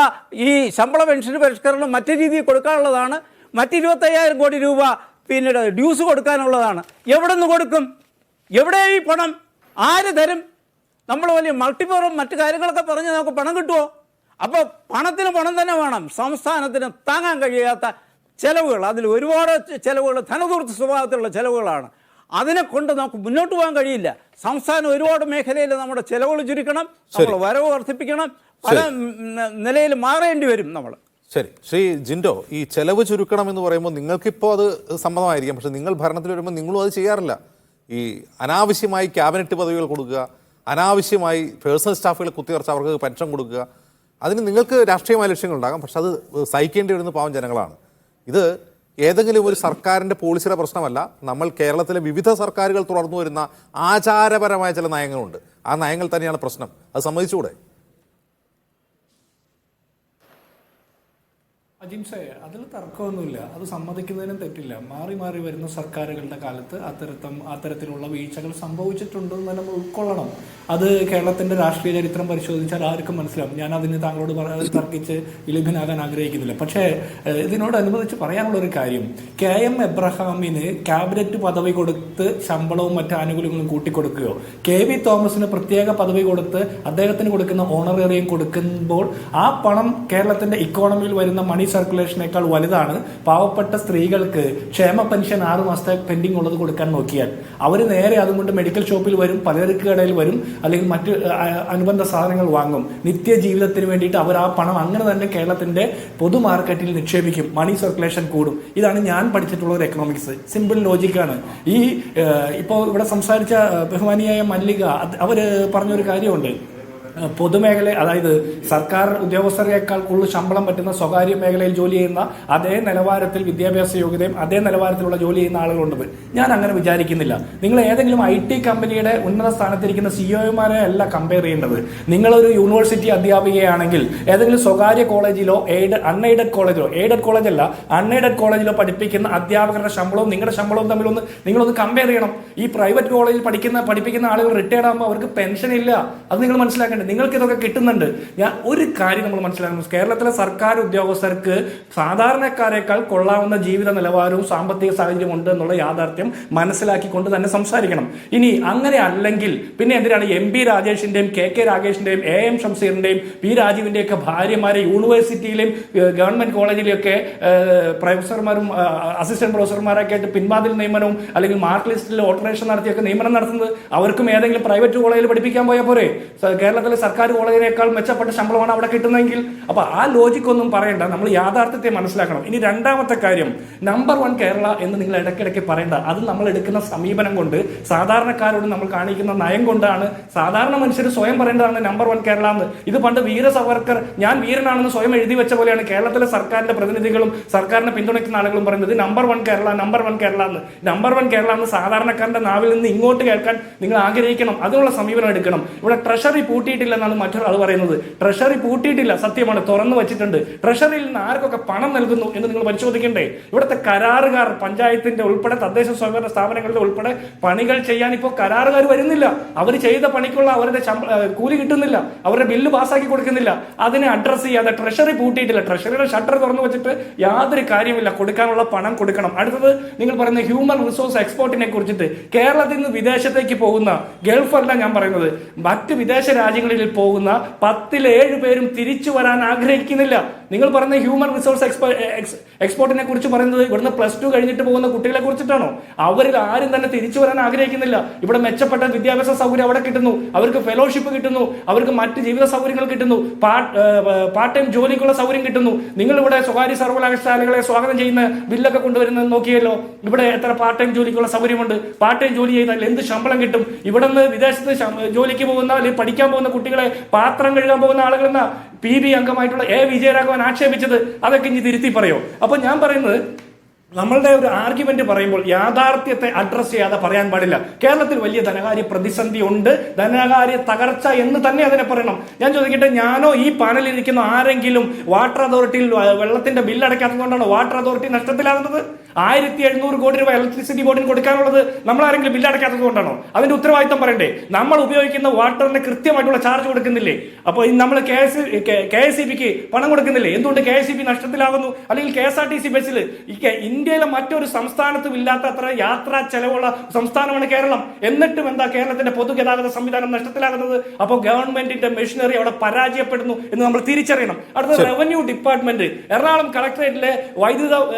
ഈ ശമ്പള പെൻഷൻ പരിഷ്കരണം മറ്റു രീതിയിൽ കൊടുക്കാനുള്ളതാണ്. മറ്റ് 25,000 കോടി രൂപ പിന്നീട് ഡ്യൂസ് കൊടുക്കാനുള്ളതാണ്. എവിടെ നിന്ന് കൊടുക്കും? എവിടെ ഈ പണം? ആര് തരും? നമ്മൾ വലിയ മൾട്ടിപ്പറും മറ്റു കാര്യങ്ങളൊക്കെ പറഞ്ഞ് നമുക്ക് പണം കിട്ടുമോ? അപ്പോൾ പണത്തിന് പണം തന്നെ വേണം. സംസ്ഥാനത്തിന് താങ്ങാൻ കഴിയാത്ത ചിലവുകൾ, അതിൽ ഒരുപാട് ചിലവുകൾ ധനതൂർത്ത് സ്വഭാവത്തിലുള്ള ചിലവുകളാണ്. അതിനെ കൊണ്ട് നമുക്ക് മുന്നോട്ട് പോകാൻ കഴിയില്ല. സംസ്ഥാനം ഒരുപാട് മേഖലയിൽ നമ്മുടെ ചിലവുകൾ ചുരുക്കണം, നമ്മൾ വരവ് വർദ്ധിപ്പിക്കണം, പല നിലയിൽ മാറേണ്ടി വരും നമ്മൾ. ശരി, ശ്രീ ജിൻഡോ, ഈ ചെലവ് ചുരുക്കണം എന്ന് പറയുമ്പോൾ നിങ്ങൾക്കിപ്പോൾ അത് സമ്മതമായിരിക്കാം, പക്ഷെ നിങ്ങൾ ഭരണത്തിൽ വരുമ്പോൾ നിങ്ങളും അത് ചെയ്യാറില്ല. ഈ അനാവശ്യമായി ക്യാബിനറ്റ് പദവികൾ കൊടുക്കുക, അനാവശ്യമായി പേഴ്സണൽ സ്റ്റാഫുകളെ കുത്തിവറച്ച് അവർക്ക് പെൻഷൻ കൊടുക്കുക, അതിന് നിങ്ങൾക്ക് രാഷ്ട്രീയമായ ലക്ഷ്യങ്ങളുണ്ടാകാം, പക്ഷെ അത് സഹിക്കേണ്ടി വരുന്ന പാവം ജനങ്ങളാണ്. ഇത് ഏതെങ്കിലും ഒരു സർക്കാരിൻ്റെ പോളിസിയുടെ പ്രശ്നമല്ല. നമ്മൾ കേരളത്തിലെ വിവിധ സർക്കാരുകൾ തുടർന്നു വരുന്ന ആചാരപരമായ ചില നയങ്ങളുണ്ട്. ആ നയങ്ങൾ തന്നെയാണ് പ്രശ്നം. അത് സമ്മതിച്ചുകൂടെ? അജിംസെ, അതിൽ തർക്കമൊന്നുമില്ല, അത് സമ്മതിക്കുന്നതിനും തെറ്റില്ല. മാറി മാറി വരുന്ന സർക്കാരുകളുടെ കാലത്ത് അത്തരത്തിലുള്ള വീഴ്ചകൾ സംഭവിച്ചിട്ടുണ്ടെന്ന് നമ്മൾ ഉൾക്കൊള്ളണം. അത് കേരളത്തിന്റെ രാഷ്ട്രീയ ചരിത്രം പരിശോധിച്ചാൽ ആർക്കും മനസ്സിലാവും. ഞാൻ അതിന് താങ്കളോട് തർക്കിച്ച് വിലഭനാകാൻ ആഗ്രഹിക്കുന്നില്ല. പക്ഷേ ഇതിനോടനുബന്ധിച്ച് പറയാനുള്ള ഒരു കാര്യം, KM എബ്രഹാമിന് ക്യാബിനറ്റ് പദവി കൊടുത്ത് ശമ്പളവും മറ്റ് ആനുകൂല്യങ്ങളും കൂട്ടിക്കൊടുക്കുകയോ KV തോമസിന് പ്രത്യേക പദവി കൊടുത്ത് അദ്ദേഹത്തിന് കൊടുക്കുന്ന ഓണറേറിയം കൊടുക്കുമ്പോൾ ആ പണം കേരളത്തിന്റെ ഇക്കോണമിയിൽ വരുന്ന മണി സർക്കുലേഷനേക്കാൾ വലുതാണ്. പാവപ്പെട്ട സ്ത്രീകൾക്ക് ക്ഷേമ പെൻഷൻ 6 മാസത്തെ പെൻഡിങ് ഉള്ളത് കൊടുക്കാൻ നോക്കിയാൽ അവർ നേരെ അതുകൊണ്ട് മെഡിക്കൽ ഷോപ്പിൽ വരും, പലചരക്ക് കടയിൽ വരും, അല്ലെങ്കിൽ മറ്റ് അനുബന്ധ സാധനങ്ങൾ വാങ്ങും. നിത്യജീവിതത്തിന് വേണ്ടിയിട്ട് അവർ ആ പണം അങ്ങനെ തന്നെ കേരളത്തിന്റെ പൊതു മാർക്കറ്റിൽ നിക്ഷേപിക്കും. മണി സർക്കുലേഷൻ കൂടും. ഇതാണ് ഞാൻ പഠിച്ചിട്ടുള്ള ഒരു എക്കണോമിക്സ്. സിമ്പിൾ ലോജിക്കാണ്. ഈ ഇപ്പോൾ ഇവിടെ സംസാരിച്ച ബഹുമാനിയായ മല്ലിക അവര് പറഞ്ഞൊരു കാര്യമുണ്ട്. പൊതുമേഖല, അതായത് സർക്കാർ ഉദ്യോഗസ്ഥരെക്കാൾ കൂടുതൽ ശമ്പളം പറ്റുന്ന സ്വകാര്യ മേഖലയിൽ ജോലി ചെയ്യുന്ന അതേ നിലവാരത്തിൽ വിദ്യാഭ്യാസ യോഗ്യതയും അതേ നിലവാരത്തിലുള്ള ജോലി ചെയ്യുന്ന ആളുകളുണ്ട്. ഞാൻ അങ്ങനെ വിചാരിക്കുന്നില്ല. നിങ്ങൾ ഏതെങ്കിലും IT കമ്പനിയുടെ ഉന്നത സ്ഥാനത്തിരിക്കുന്ന CEOമാരെ അല്ല കമ്പയർ ചെയ്യേണ്ടത്. നിങ്ങളൊരു യൂണിവേഴ്സിറ്റി അധ്യാപികയാണെങ്കിൽ ഏതെങ്കിലും സ്വകാര്യ കോളേജിലോ അൺഎയ്ഡഡ് കോളേജിലോ, എയ്ഡഡ് കോളേജല്ല അൺഎയ്ഡഡ് കോളേജിലോ പഠിപ്പിക്കുന്ന അധ്യാപകരുടെ ശമ്പളവും നിങ്ങളുടെ ശമ്പളവും തമ്മിലൊന്ന് നിങ്ങളൊന്ന് കമ്പയർ ചെയ്യണം. ഈ പ്രൈവറ്റ് കോളേജിൽ പഠിപ്പിക്കുന്ന ആളുകൾ റിട്ടയർഡ് ആകുമ്പോൾ അവർക്ക് പെൻഷൻ ഇല്ല. അത് നിങ്ങൾ മനസ്സിലാക്കേണ്ടത്. നിങ്ങൾക്ക് ഇതൊക്കെ കിട്ടുന്നുണ്ട്. ഞാൻ ഒരു കാര്യം നമ്മൾ മനസ്സിലാക്കണം, കേരളത്തിലെ സർക്കാർ ഉദ്യോഗസ്ഥർക്ക് സാധാരണക്കാരേക്കാൾ കൊള്ളാവുന്ന ജീവിത നിലവാരവും സാമ്പത്തിക സാഹചര്യം ഉണ്ട് എന്നുള്ള യാഥാർത്ഥ്യം മനസ്സിലാക്കിക്കൊണ്ട് തന്നെ സംസാരിക്കണം. ഇനി അങ്ങനെ അല്ലെങ്കിൽ പിന്നെ എന്തിനാണ് MP രാജേഷിന്റെയും KK രാഗേഷിന്റെയും AM ഷംസീറിന്റെയും P രാജീവിന്റെയും ഒക്കെ ഭാര്യമാരെ യൂണിവേഴ്സിറ്റിയിലെയും ഗവൺമെന്റ് കോളേജിലെയൊക്കെ പ്രൊഫസർമാരും അസിസ്റ്റന്റ് പ്രൊഫസർമാരൊക്കെ ആയിട്ട് പിൻവാതിൽ നിയമനവും അല്ലെങ്കിൽ മാർക്ക് ലിസ്റ്റിൽ ഓൾട്ടറേഷൻ നടത്തിയൊക്കെ നിയമനം നടത്തുന്നത്? അവർക്കും ഏതെങ്കിലും പ്രൈവറ്റ് കോളേജിൽ പഠിപ്പിക്കാൻ പോയാൽ പോരെ? കേരളത്തിലെ സർക്കാർ കോളേജിനേക്കാൾ മെച്ചപ്പെട്ട ശമ്പളമാണ് അവിടെ കിട്ടുന്നതെങ്കിൽ. അപ്പൊ ആ ലോജിക് ഒന്നും പറയണ്ട, നമ്മൾ യാഥാർത്ഥ്യത്തെ മനസ്സിലാക്കണം. ഇനി രണ്ടാമത്തെ കാര്യം, നമ്പർ 1 കേരള എന്ന് നിങ്ങൾ ഇടയ്ക്കിടയ്ക്ക് പറയണ്ട. അത് നമ്മൾ എടുക്കുന്ന സമീപനം കൊണ്ട്, സാധാരണക്കാരോട് നമ്മൾ കാണിക്കുന്ന നയം കൊണ്ടാണ്. സാധാരണ മനുഷ്യർ സ്വയം പറയേണ്ടതാണ് നമ്പർ 1 കേരള എന്ന്. ഇത് പണ്ട് വീര സവർക്കർ ഞാൻ വീരനാണെന്ന് സ്വയം എഴുതി വെച്ച പോലെയാണ് കേരളത്തിലെ സർക്കാരിന്റെ പ്രതിനിധികളും സർക്കാരിനെ പിന്തുണയ്ക്കുന്ന ആളുകളും പറയുന്നത് നമ്പർ 1 കേരള, നമ്പർ 1 കേരള എന്ന്. നമ്പർ 1 കേരള എന്ന് സാധാരണക്കാരന്റെ നാവിൽ നിന്ന് ഇങ്ങോട്ട് കേൾക്കാൻ നിങ്ങൾ ആഗ്രഹിക്കണം. അതിനുള്ള സമീപനം എടുക്കണം. ഇവിടെ ട്രഷറി പൂട്ടിയിട്ടില്ലെന്നാണ് മറ്റൊരാൾ പറയുന്നത്. ട്രഷറി പൂട്ടിയിട്ടില്ല, സത്യമാണ്, തുറന്നു വെച്ചിട്ടുണ്ട്. ട്രഷറിയിൽ നിന്ന് ആർക്കൊക്കെ പണം നൽകുന്നു എന്ന് നിങ്ങൾ പരിശോധിക്കണ്ടേ? ഇവിടുത്തെ കരാറുകാർ, പഞ്ചായത്തിന്റെ ഉൾപ്പെടെ തദ്ദേശ സ്വയംഭരണ സ്ഥാപനങ്ങളുടെ ഉൾപ്പെടെ പണികൾ ചെയ്യാൻ ഇപ്പോൾ കരാറുകാർ വരുന്നില്ല. അവർ ചെയ്ത പണിക്കുള്ള അവരുടെ കൂലി കിട്ടുന്നില്ല, അവരുടെ ബില്ല് പാസ്സാക്കി കൊടുക്കുന്നില്ല. അതിനെ അഡ്രസ് ചെയ്യാതെ ട്രഷറി പൂട്ടിയിട്ടില്ല. ട്രഷറിയുടെ ഷട്ടർ തുറന്നു വെച്ചിട്ട് യാതൊരു കാര്യമില്ല. കൊടുക്കാനുള്ള പണം കൊടുക്കണം. അടുത്തത് നിങ്ങൾ പറയുന്ന ഹ്യൂമൻ റിസോഴ്സ് എക്സ്പോർട്ടിനെ കുറിച്ചിട്ട്, കേരളത്തിൽ നിന്ന് വിദേശത്തേക്ക് പോകുന്ന, ഗൾഫല്ല ഞാൻ പറയുന്നത്, മറ്റ് വിദേശ രാജ്യങ്ങളിൽ പോകുന്ന 10-ൽ 7 പേരും തിരിച്ചു വരാൻ ആഗ്രഹിക്കുന്നില്ല. നിങ്ങൾ പറയുന്ന ഹ്യൂമൻ റിസോഴ്സ് എക്സ്പോർട്ടിനെ കുറിച്ച് പറയുന്നത് ഇവിടുന്ന് +2 കഴിഞ്ഞിട്ട് പോകുന്ന കുട്ടികളെ കുറിച്ചിട്ടാണോ? അവരിൽ ആരും തന്നെ തിരിച്ചു വരാൻ ആഗ്രഹിക്കുന്നില്ല. ഇവിടെ മെച്ചപ്പെട്ട വിദ്യാഭ്യാസ സൗകര്യം അവിടെ കിട്ടുന്നു, അവർക്ക് ഫെലോഷിപ്പ് കിട്ടുന്നു, അവർക്ക് മറ്റ് ജീവിത സൗകര്യങ്ങൾ കിട്ടുന്നു, പാർട്ട് ടൈം ജോലിക്കുള്ള സൗകര്യം കിട്ടുന്നു. നിങ്ങൾ ഇവിടെ സ്വകാര്യ സർവകലാശാലകളെ സ്വാഗതം ചെയ്യുന്ന ബില്ലൊക്കെ കൊണ്ടുവരുന്നത് നോക്കിയല്ലോ. ഇവിടെ എത്ര പാർട്ട് ടൈം ജോലിക്കുള്ള സൗകര്യമുണ്ട്? പാർട്ട് ടൈം ജോലി ചെയ്താൽ എന്ത് ശമ്പളം കിട്ടും? ഇവിടെ നിന്ന് വിദേശത്ത് ജോലിക്ക് പോകുന്ന അല്ലെങ്കിൽ പഠിക്കാൻ പോകുന്ന കുട്ടികളെ പാത്രം കഴുകാൻ പോകുന്ന ആളുകളെന്ന PB അംഗമായിട്ടുള്ള വിജയരാഘവൻ ആക്ഷേപിച്ചത് അതൊക്കെ ഇനി തിരുത്തി പറയോ? അപ്പൊ ഞാൻ പറയുന്നത്, നമ്മളുടെ ഒരു ആർഗ്യുമെന്റ് പറയുമ്പോൾ യാഥാർത്ഥ്യത്തെ അഡ്രസ് ചെയ്യാതെ പറയാൻ പാടില്ല. കേരളത്തിൽ വലിയ ധനകാര്യ പ്രതിസന്ധി ഉണ്ട്, ധനകാര്യ തകർച്ച എന്ന് തന്നെ അതിനെ പറയണം. ഞാൻ ചോദിക്കട്ടെ, ഞാനോ ഈ പാനലിൽ ഇരിക്കുന്ന ആരെങ്കിലും വാട്ടർ അതോറിറ്റിയിൽ വെള്ളത്തിന്റെ ബില്ല് അടയ്ക്കാത്തതുകൊണ്ടാണോ വാട്ടർ അതോറിറ്റി നഷ്ടത്തിലാകുന്നത്? 1700 കോടി രൂപ ഇലക്ട്രിസിറ്റി ബോർഡിന് കൊടുക്കാനുള്ളത് നമ്മൾ ആരെങ്കിലും ബില്ലടക്കാത്തത് കൊണ്ടാണോ? അതിന്റെ ഉത്തരവാദിത്തം പറയണ്ടേ? നമ്മൾ ഉപയോഗിക്കുന്ന വാട്ടറിന് കൃത്യമായിട്ടുള്ള ചാർജ് കൊടുക്കുന്നില്ലേ? അപ്പോൾ നമ്മൾ KSEBിക്ക് പണം കൊടുക്കുന്നില്ലേ? എന്തുകൊണ്ട് KSEB നഷ്ടത്തിലാകുന്നു? അല്ലെങ്കിൽ KSRTC ബസ്സിൽ ഇന്ത്യയിലെ മറ്റൊരു സംസ്ഥാനത്തും ഇല്ലാത്ത അത്ര യാത്രാ ചെലവുള്ള സംസ്ഥാനമാണ് കേരളം. എന്നിട്ടും എന്താ കേരളത്തിന്റെ പൊതുഗതാഗത സംവിധാനം നഷ്ടത്തിലാകുന്നത്? അപ്പോൾ ഗവൺമെന്റിന്റെ മെഷീനറി അവിടെ പരാജയപ്പെടുന്നു എന്ന് നമ്മൾ തിരിച്ചറിയണം. അടുത്ത റവന്യൂ ഡിപ്പാർട്ട്മെന്റ്, എറണാകുളം കളക്ടറേറ്റിലെ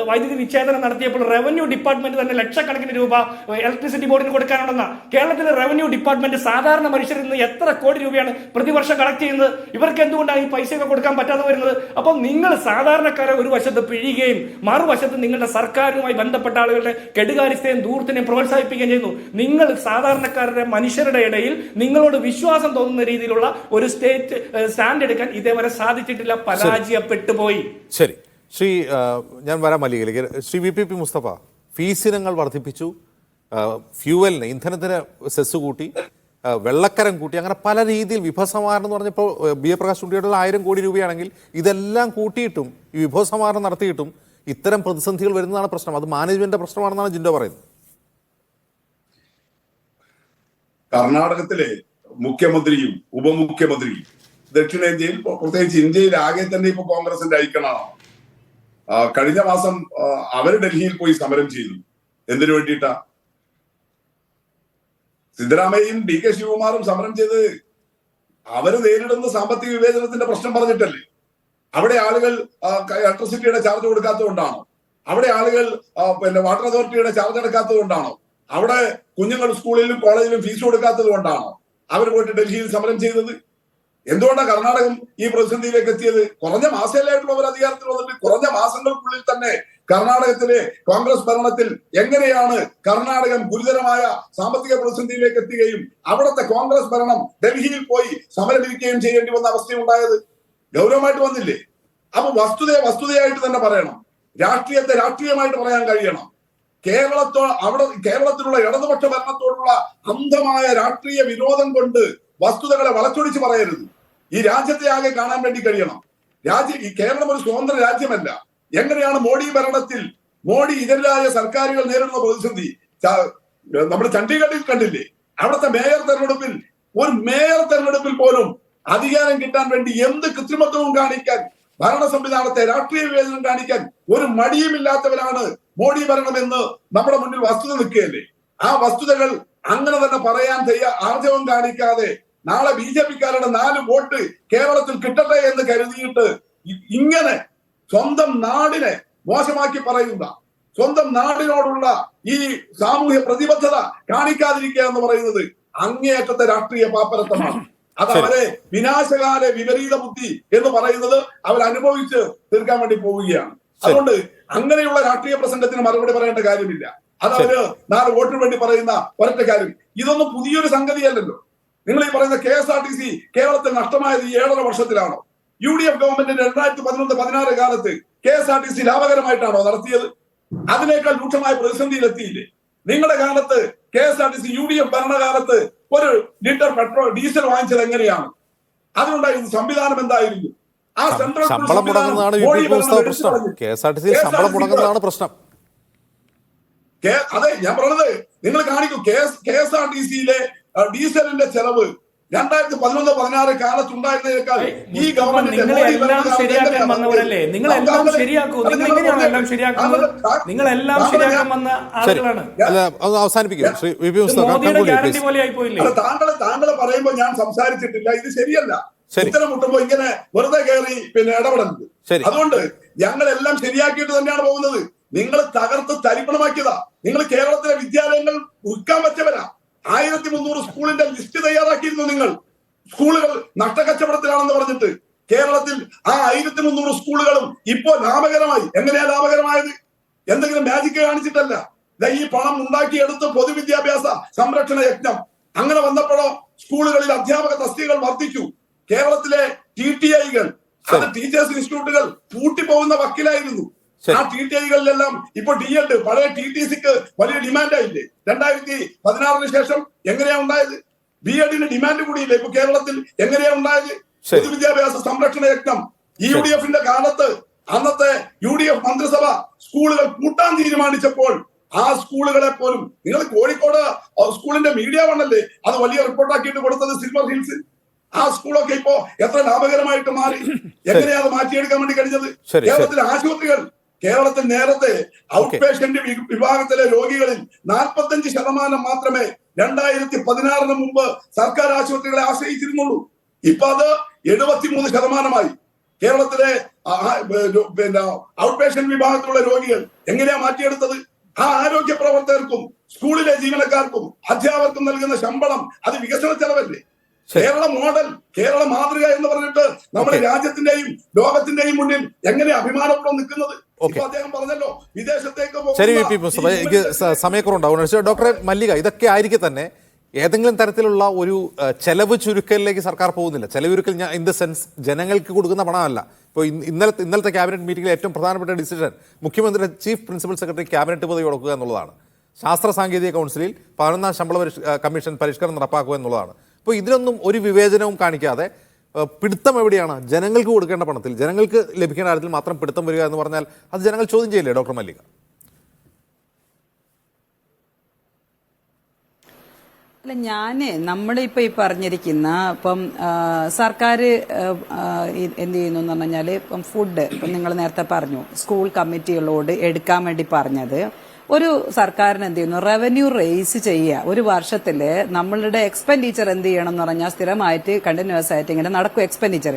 വൈദ്യുതി വിച്ഛേദനം നടത്തിയപ്പോൾ റവന്യൂ ഡിപ്പാർട്ട്മെന്റ് തന്നെ ലക്ഷക്കണക്കിന് രൂപ ഇലക്ട്രിസിറ്റി ബോർഡിന് കൊടുക്കാനുണ്ടെന്ന. കേരളത്തിലെ റവന്യൂ ഡിപ്പാർട്ട്മെന്റ് സാധാരണ മനുഷ്യരിൽ നിന്ന് എത്ര കോടി രൂപയാണ് പ്രതിവർഷം കളക്ട് ചെയ്യുന്നത്? ഇവർക്ക് എന്തുകൊണ്ടാണ് ഈ പൈസയൊക്കെ കൊടുക്കാൻ പറ്റാതെ വരുന്നത്? അപ്പോൾ നിങ്ങൾ സാധാരണക്കാരെ ഒരു വശത്ത് പിഴിയുകയും മറുവശത്ത് നിങ്ങളുടെ സർക്കാരുമായി ബന്ധപ്പെട്ട ആളുകളുടെ കെടുകാര്യസ്ഥയും ധൂർത്തിനെയും പ്രോത്സാഹിപ്പിക്കുകയും ചെയ്യുന്നു. നിങ്ങൾ സാധാരണക്കാരുടെ മനുഷ്യരുടെ ഇടയിൽ നിങ്ങളോട് വിശ്വാസം തോന്നുന്ന രീതിയിലുള്ള ഒരു സ്റ്റാൻഡ് എടുക്കാൻ ഇതേവരെ സാധിച്ചിട്ടില്ല, പരാജയപ്പെട്ടു പോയി. ശരി, ഞാൻ വരാം മല്ലികയിലേക്ക്. ശ്രീ VPP മുസ്തഫ, ഫീസ് ഇനങ്ങൾ വർദ്ധിപ്പിച്ചു, ഫ്യൂവലിന് ഇന്ധനത്തിന് സെസ് കൂട്ടി, വെള്ളക്കരം കൂട്ടി, അങ്ങനെ പല രീതിയിൽ വിഭവസമാഹരണം എന്ന് പറഞ്ഞപ്പോൾ BA പ്രകാശ് കുട്ടിയുടെ 1000 കോടി രൂപയാണെങ്കിൽ ഇതെല്ലാം കൂട്ടിയിട്ടും ഈ വിഭവസമാഹരണം നടത്തിയിട്ടും ഇത്തരം പ്രതിസന്ധികൾ വരുന്നതാണ് പ്രശ്നം. അത് മാനേജ്മെന്റിന്റെ പ്രശ്നമാണെന്നാണ് ജിൻഡോ പറയുന്നത്. കർണാടകത്തിലെ മുഖ്യമന്ത്രിയും ഉപമുഖ്യമന്ത്രിയും ദക്ഷിണേന്ത്യയിൽ, പ്രത്യേകിച്ച് ഇന്ത്യയിൽ ആകെ തന്നെ ഇപ്പൊ കോൺഗ്രസിന്റെ ഐക്കണാണ്. കഴിഞ്ഞ മാസം അവർ ഡൽഹിയിൽ പോയി സമരം ചെയ്തു. എന്തിനു വേണ്ടിയിട്ടാ? സിദ്ധരാമയ്യയും DK ശിവകുമാറും സമരം ചെയ്ത് അവര് നേരിടുന്ന സാമ്പത്തിക വിവേചനത്തിന്റെ പ്രശ്നം പറഞ്ഞിട്ടല്ലേ? അവിടെ ആളുകൾ ഇലക്ട്രിസിറ്റിയുടെ ചാർജ് കൊടുക്കാത്തത് കൊണ്ടാണോ? അവിടെ ആളുകൾ വാട്ടർ അതോറിറ്റിയുടെ ചാർജ് എടുക്കാത്തത് കൊണ്ടാണോ? അവിടെ കുഞ്ഞുങ്ങൾ സ്കൂളിലും കോളേജിലും ഫീസ് കൊടുക്കാത്തത് കൊണ്ടാണോ അവർ പോയിട്ട് ഡൽഹിയിൽ സമരം ചെയ്തത്? എന്തുകൊണ്ടാണ് കർണാടകം ഈ പ്രതിസന്ധിയിലേക്ക് എത്തിയത്? കുറഞ്ഞ മാസങ്ങളായിട്ടുള്ളവർ അധികാരത്തിൽ വന്നിട്ട് കുറഞ്ഞ മാസങ്ങൾക്കുള്ളിൽ തന്നെ കർണാടകത്തിലെ കോൺഗ്രസ് ഭരണത്തിൽ എങ്ങനെയാണ് കർണാടകം ഗുരുതരമായ സാമ്പത്തിക പ്രതിസന്ധിയിലേക്ക് എത്തുകയും അവിടുത്തെ കോൺഗ്രസ് ഭരണം ഡൽഹിയിൽ പോയി സമരമിരിക്കുകയും ചെയ്യേണ്ടി വന്ന അവസ്ഥയുണ്ടായത്? ഗൗരവമായിട്ട് വന്നില്ലേ? അപ്പൊ വസ്തുതയായിട്ട് തന്നെ പറയണം, രാഷ്ട്രീയത്തെ രാഷ്ട്രീയമായിട്ട് പറയാൻ കഴിയണം. കേരളത്തിലുള്ള ഇടതുപക്ഷ ഭരണത്തോടുള്ള അന്ധമായ രാഷ്ട്രീയ വിരോധം കൊണ്ട് വസ്തുതകളെ വളച്ചൊടിച്ച് പറയരുത്. ഈ രാജ്യത്തെ ആകെ കാണാൻ വേണ്ടി കഴിയണം. ഈ കേരളം ഒരു സ്വതന്ത്ര രാജ്യമല്ല. എങ്ങനെയാണ് മോഡി ഭരണത്തിൽ ഇതരായ സർക്കാരുകൾ നേരിടുന്ന പ്രതിസന്ധി നമ്മൾ ചണ്ഡീഗഡിൽ കണ്ടില്ലേ? അവിടുത്തെ ഒരു മേയർ തെരഞ്ഞെടുപ്പിൽ പോലും അധികാരം കിട്ടാൻ വേണ്ടി എന്ത് കൃത്രിമത്വവും കാണിക്കാൻ, ഭരണ സംവിധാനത്തെ രാഷ്ട്രീയ വിവേചനം കാണിക്കാൻ ഒരു മടിയുമില്ലാത്തവരാണ് മോഡി ഭരണമെന്ന് നമ്മുടെ മുന്നിൽ വസ്തുത നിൽക്കുകയല്ലേ? ആ വസ്തുതകൾ അങ്ങനെ തന്നെ പറയാൻ ആർജവം കാണിക്കാതെ നാളെ BJPക്കാരുടെ 4 വോട്ട് കേരളത്തിൽ കിട്ടട്ടെ എന്ന് കരുതിയിട്ട് ഇങ്ങനെ സ്വന്തം നാടിനെ മോശമാക്കി പറയുന്ന, സ്വന്തം നാടിനോടുള്ള ഈ സാമൂഹ്യ പ്രതിബദ്ധത കാണിക്കാതിരിക്കുക എന്ന് പറയുന്നത് അങ്ങേയറ്റത്തെ രാഷ്ട്രീയ പാപ്പരത്വമാണ്. അത് അവരെ വിനാശകാല വിപരീത ബുദ്ധി എന്ന് പറയുന്നത് അവരനുഭവിച്ച് തീർക്കാൻ വേണ്ടി പോവുകയാണ്. അതുകൊണ്ട് അങ്ങനെയുള്ള രാഷ്ട്രീയ പ്രസംഗത്തിന് മറുപടി പറയേണ്ട കാര്യമില്ല. അത് അവര് 4 വോട്ടിന് വേണ്ടി പറയുന്ന ഒരൊറ്റ കാര്യം. ഇതൊന്നും പുതിയൊരു സംഗതിയല്ലല്ലോ. നിങ്ങൾ ഈ പറയുന്ന KSRTC കേരളത്തിൽ നഷ്ടമായത് ഈ 7.5 വർഷത്തിലാണോ? UDF ഗവൺമെന്റിന്റെ 2011-16 കാലത്ത് KSRTC ലാഭകരമായിട്ടാണോ നടത്തിയത്? അതിനേക്കാൾ രൂക്ഷമായ പ്രതിസന്ധിയിലെത്തിയില്ലേ? നിങ്ങളുടെ കാലത്ത് KSRTC UDF ഭരണകാലത്ത് 1 ലിറ്റർ ഡീസൽ വാങ്ങിച്ചത് എങ്ങനെയാണ്? അതിനുണ്ടായിരുന്ന സംവിധാനം എന്തായിരുന്നു? ആ സെൻട്രൽ ശമ്പളം മുടങ്ങുന്നതാണ് പ്രശ്നം. KSRTC ശമ്പളം മുടങ്ങുന്നതാണ് പ്രശ്നം. അതെ, ഞാൻ പറഞ്ഞത് നിങ്ങൾ കാണിക്കൂ. KSRTCയിലെ ഡീസലിന്റെ ചെലവ് 2011-16 കാലത്തുണ്ടായിരുന്നേക്കാൾ ഈ ഗവൺമെന്റ് നിങ്ങളെല്ലാം ശരിയാക്കാൻ വന്നവരല്ലേ? നിങ്ങളെല്ലാം ശരിയാക്കൂ. നിങ്ങൾ എങ്ങനെയാണ് എല്ലാം ശരിയാക്കുന്നത്? നിങ്ങളെല്ലാം ശരിയാക്കാൻ വന്ന ആളുകളാണ്. താങ്കൾ പറയുമ്പോൾ ഞാൻ സംസാരിച്ചിട്ടില്ല. ഇത് ശരിയല്ല. ഉത്തരം മുട്ടുമ്പോ ഇങ്ങനെ വെറുതെ കയറി ഇടപെടരുത്. അതുകൊണ്ട് ഞങ്ങളെല്ലാം ശരിയാക്കിയിട്ട് തന്നെയാണ് പോകുന്നത്. നിങ്ങൾ തകർത്ത് തരിപ്പണമാക്കിയതാ. നിങ്ങൾ കേരളത്തിലെ വിദ്യാലയങ്ങൾ ഉരുക്കാൻ വെച്ചവരാ. 1300 സ്കൂളിന്റെ ലിസ്റ്റ് തയ്യാറാക്കിയിരുന്നു നിങ്ങൾ. സ്കൂളുകൾ നഷ്ടക്കച്ചവടത്തിലാണെന്ന് പറഞ്ഞിട്ട് കേരളത്തിൽ ആ 1300 സ്കൂളുകളും ഇപ്പോ ലാഭകരമായി. എങ്ങനെയാ ലാഭകരമായത്? എന്തെങ്കിലും മാജിക് കാണിച്ചിട്ടല്ല. ഈ പണം ഉണ്ടാക്കിയെടുത്ത് പൊതുവിദ്യാഭ്യാസ സംരക്ഷണ യജ്ഞം അങ്ങനെ വന്നപ്പോഴോ സ്കൂളുകളിൽ അധ്യാപക തസ്തികകൾ വർദ്ധിച്ചു. കേരളത്തിലെ TTIകൾ, അത് ടീച്ചേഴ്സ് ഇൻസ്റ്റിറ്റ്യൂട്ടുകൾ പൂട്ടിപ്പോകുന്ന വക്കിലായിരുന്നു. ആ TTIകളിലെല്ലാം ഇപ്പൊ DED, പഴയ TTCക്ക് വലിയ ഡിമാൻഡായില്ലേ? 2016 ശേഷം എങ്ങനെയാ ഉണ്ടായത്? BEDന് ഡിമാൻഡ് കൂടിയില്ലേ? ഇപ്പൊ കേരളത്തിൽ എങ്ങനെയാ ഉണ്ടായത്? പൊതുവിദ്യാഭ്യാസ സംരക്ഷണ യജ്ഞം UDFന്റെ കാലത്ത് അന്നത്തെ UDF മന്ത്രിസഭ സ്കൂളുകൾ പൂട്ടാൻ തീരുമാനിച്ചപ്പോൾ ആ സ്കൂളുകളെ പോലും, നിങ്ങൾ കോഴിക്കോട് സ്കൂളിന്റെ മീഡിയ വണ്ണല്ലേ അത് വലിയ റിപ്പോർട്ടാക്കിയിട്ട് കൊടുത്തത് സിൽവർ ഹിൽസ്. ആ സ്കൂളൊക്കെ ഇപ്പോ എത്ര ലാഭകരമായിട്ട് മാറി. എങ്ങനെയാ അത് മാറ്റിയെടുക്കാൻ വേണ്ടി കഴിഞ്ഞത്? കേരളത്തിലെ ആശുപത്രികൾ, കേരളത്തിൽ നേരത്തെ ഔട്ട് പേഷ്യന്റ് വിഭാഗത്തിലെ രോഗികളിൽ 45% മാത്രമേ 2016 മുമ്പ് സർക്കാർ ആശുപത്രികളെ ആശ്രയിച്ചിരുന്നുള്ളൂ. ഇപ്പൊ അത് 73%. കേരളത്തിലെ ഔട്ട് പേഷ്യന്റ് വിഭാഗത്തിലുള്ള രോഗികൾ എങ്ങനെയാ മാറ്റിയെടുത്തത്? ആ ആരോഗ്യ പ്രവർത്തകർക്കും സ്കൂളിലെ ജീവനക്കാർക്കും അധ്യാപകർക്കും നൽകുന്ന ശമ്പളം അത് വികസന ചെലവല്ലേ? കേരള മോഡൽ, കേരള മാതൃക എന്ന് പറഞ്ഞിട്ട് നമ്മുടെ രാജ്യത്തിന്റെയും ലോകത്തിന്റെയും മുന്നിൽ എങ്ങനെ അഭിമാനപൂർവ്വം നിൽക്കുന്നത്? ഇപ്പൊ അദ്ദേഹം പറഞ്ഞല്ലോ വിദേശത്തേക്ക് ശരി വി പി മുസ്തഫ, എനിക്ക് സമയക്കുറവുണ്ടാവും. ഡോക്ടറെ മല്ലിക, ഇതൊക്കെ ആയിരിക്കെ തന്നെ ഏതെങ്കിലും തരത്തിലുള്ള ഒരു ചെലവ് ചുരുക്കലിലേക്ക് സർക്കാർ പോകുന്നില്ല. ചെലവ് ചുരുക്കൽ ഇൻ ദ സെൻസ് ജനങ്ങൾക്ക് കൊടുക്കുന്ന പണമല്ല. ഇപ്പോൾ ഇന്നലത്തെ ക്യാബിനറ്റ് മീറ്റിംഗിലെ ഏറ്റവും പ്രധാനപ്പെട്ട ഡിസിഷൻ മുഖ്യമന്ത്രിയുടെ ചീഫ് പ്രിൻസിപ്പൽ സെക്രട്ടറി ക്യാബിനറ്റ് പദവി കൊടുക്കുക എന്നുള്ളതാണ്. ശാസ്ത്ര സാങ്കേതിക കൗൺസിലിൽ 11ാം ശമ്പള കമ്മീഷൻ പരിഷ്കരണം നടപ്പാക്കുക എന്നുള്ളതാണ്. അപ്പോൾ ഇതിനൊന്നും ഒരു വിവേചനവും കാണിക്കാതെ പിടുത്തം എവിടെയാണ്? ജനങ്ങൾക്ക് കൊടുക്കേണ്ട പണത്തിൽ, ജനങ്ങൾക്ക് ലഭിക്കേണ്ട കാര്യത്തിൽ മാത്രം പിടുത്തം വരിക എന്ന് പറഞ്ഞാൽ അത് ജനങ്ങൾ ചോദ്യം ചെയ്യില്ലേ ഡോക്ടർ മല്ലിക? അല്ല, നമ്മളിപ്പോൾ ഈ പറഞ്ഞിരിക്കുന്ന ഇപ്പം സർക്കാർ എന്ത് ചെയ്യുന്നു എന്ന് പറഞ്ഞാൽ ഇപ്പം ഫുഡ്, ഇപ്പം നിങ്ങൾ നേരത്തെ പറഞ്ഞു സ്കൂൾ കമ്മിറ്റികളോട് എടുക്കാൻ വേണ്ടി പറഞ്ഞത്, ഒരു സർക്കാരിന് എന്ത് ചെയ്യുന്നു, റവന്യൂ റേസ് ചെയ്യുക. ഒരു വർഷത്തിൽ നമ്മളുടെ എക്സ്പെൻഡിച്ചർ എന്ത് ചെയ്യണം എന്ന് പറഞ്ഞാൽ സ്ഥിരമായിട്ട് കണ്ടിന്യൂസ് ആയിട്ട് ഇങ്ങനെ നടക്കും എക്സ്പെൻഡിച്ചർ.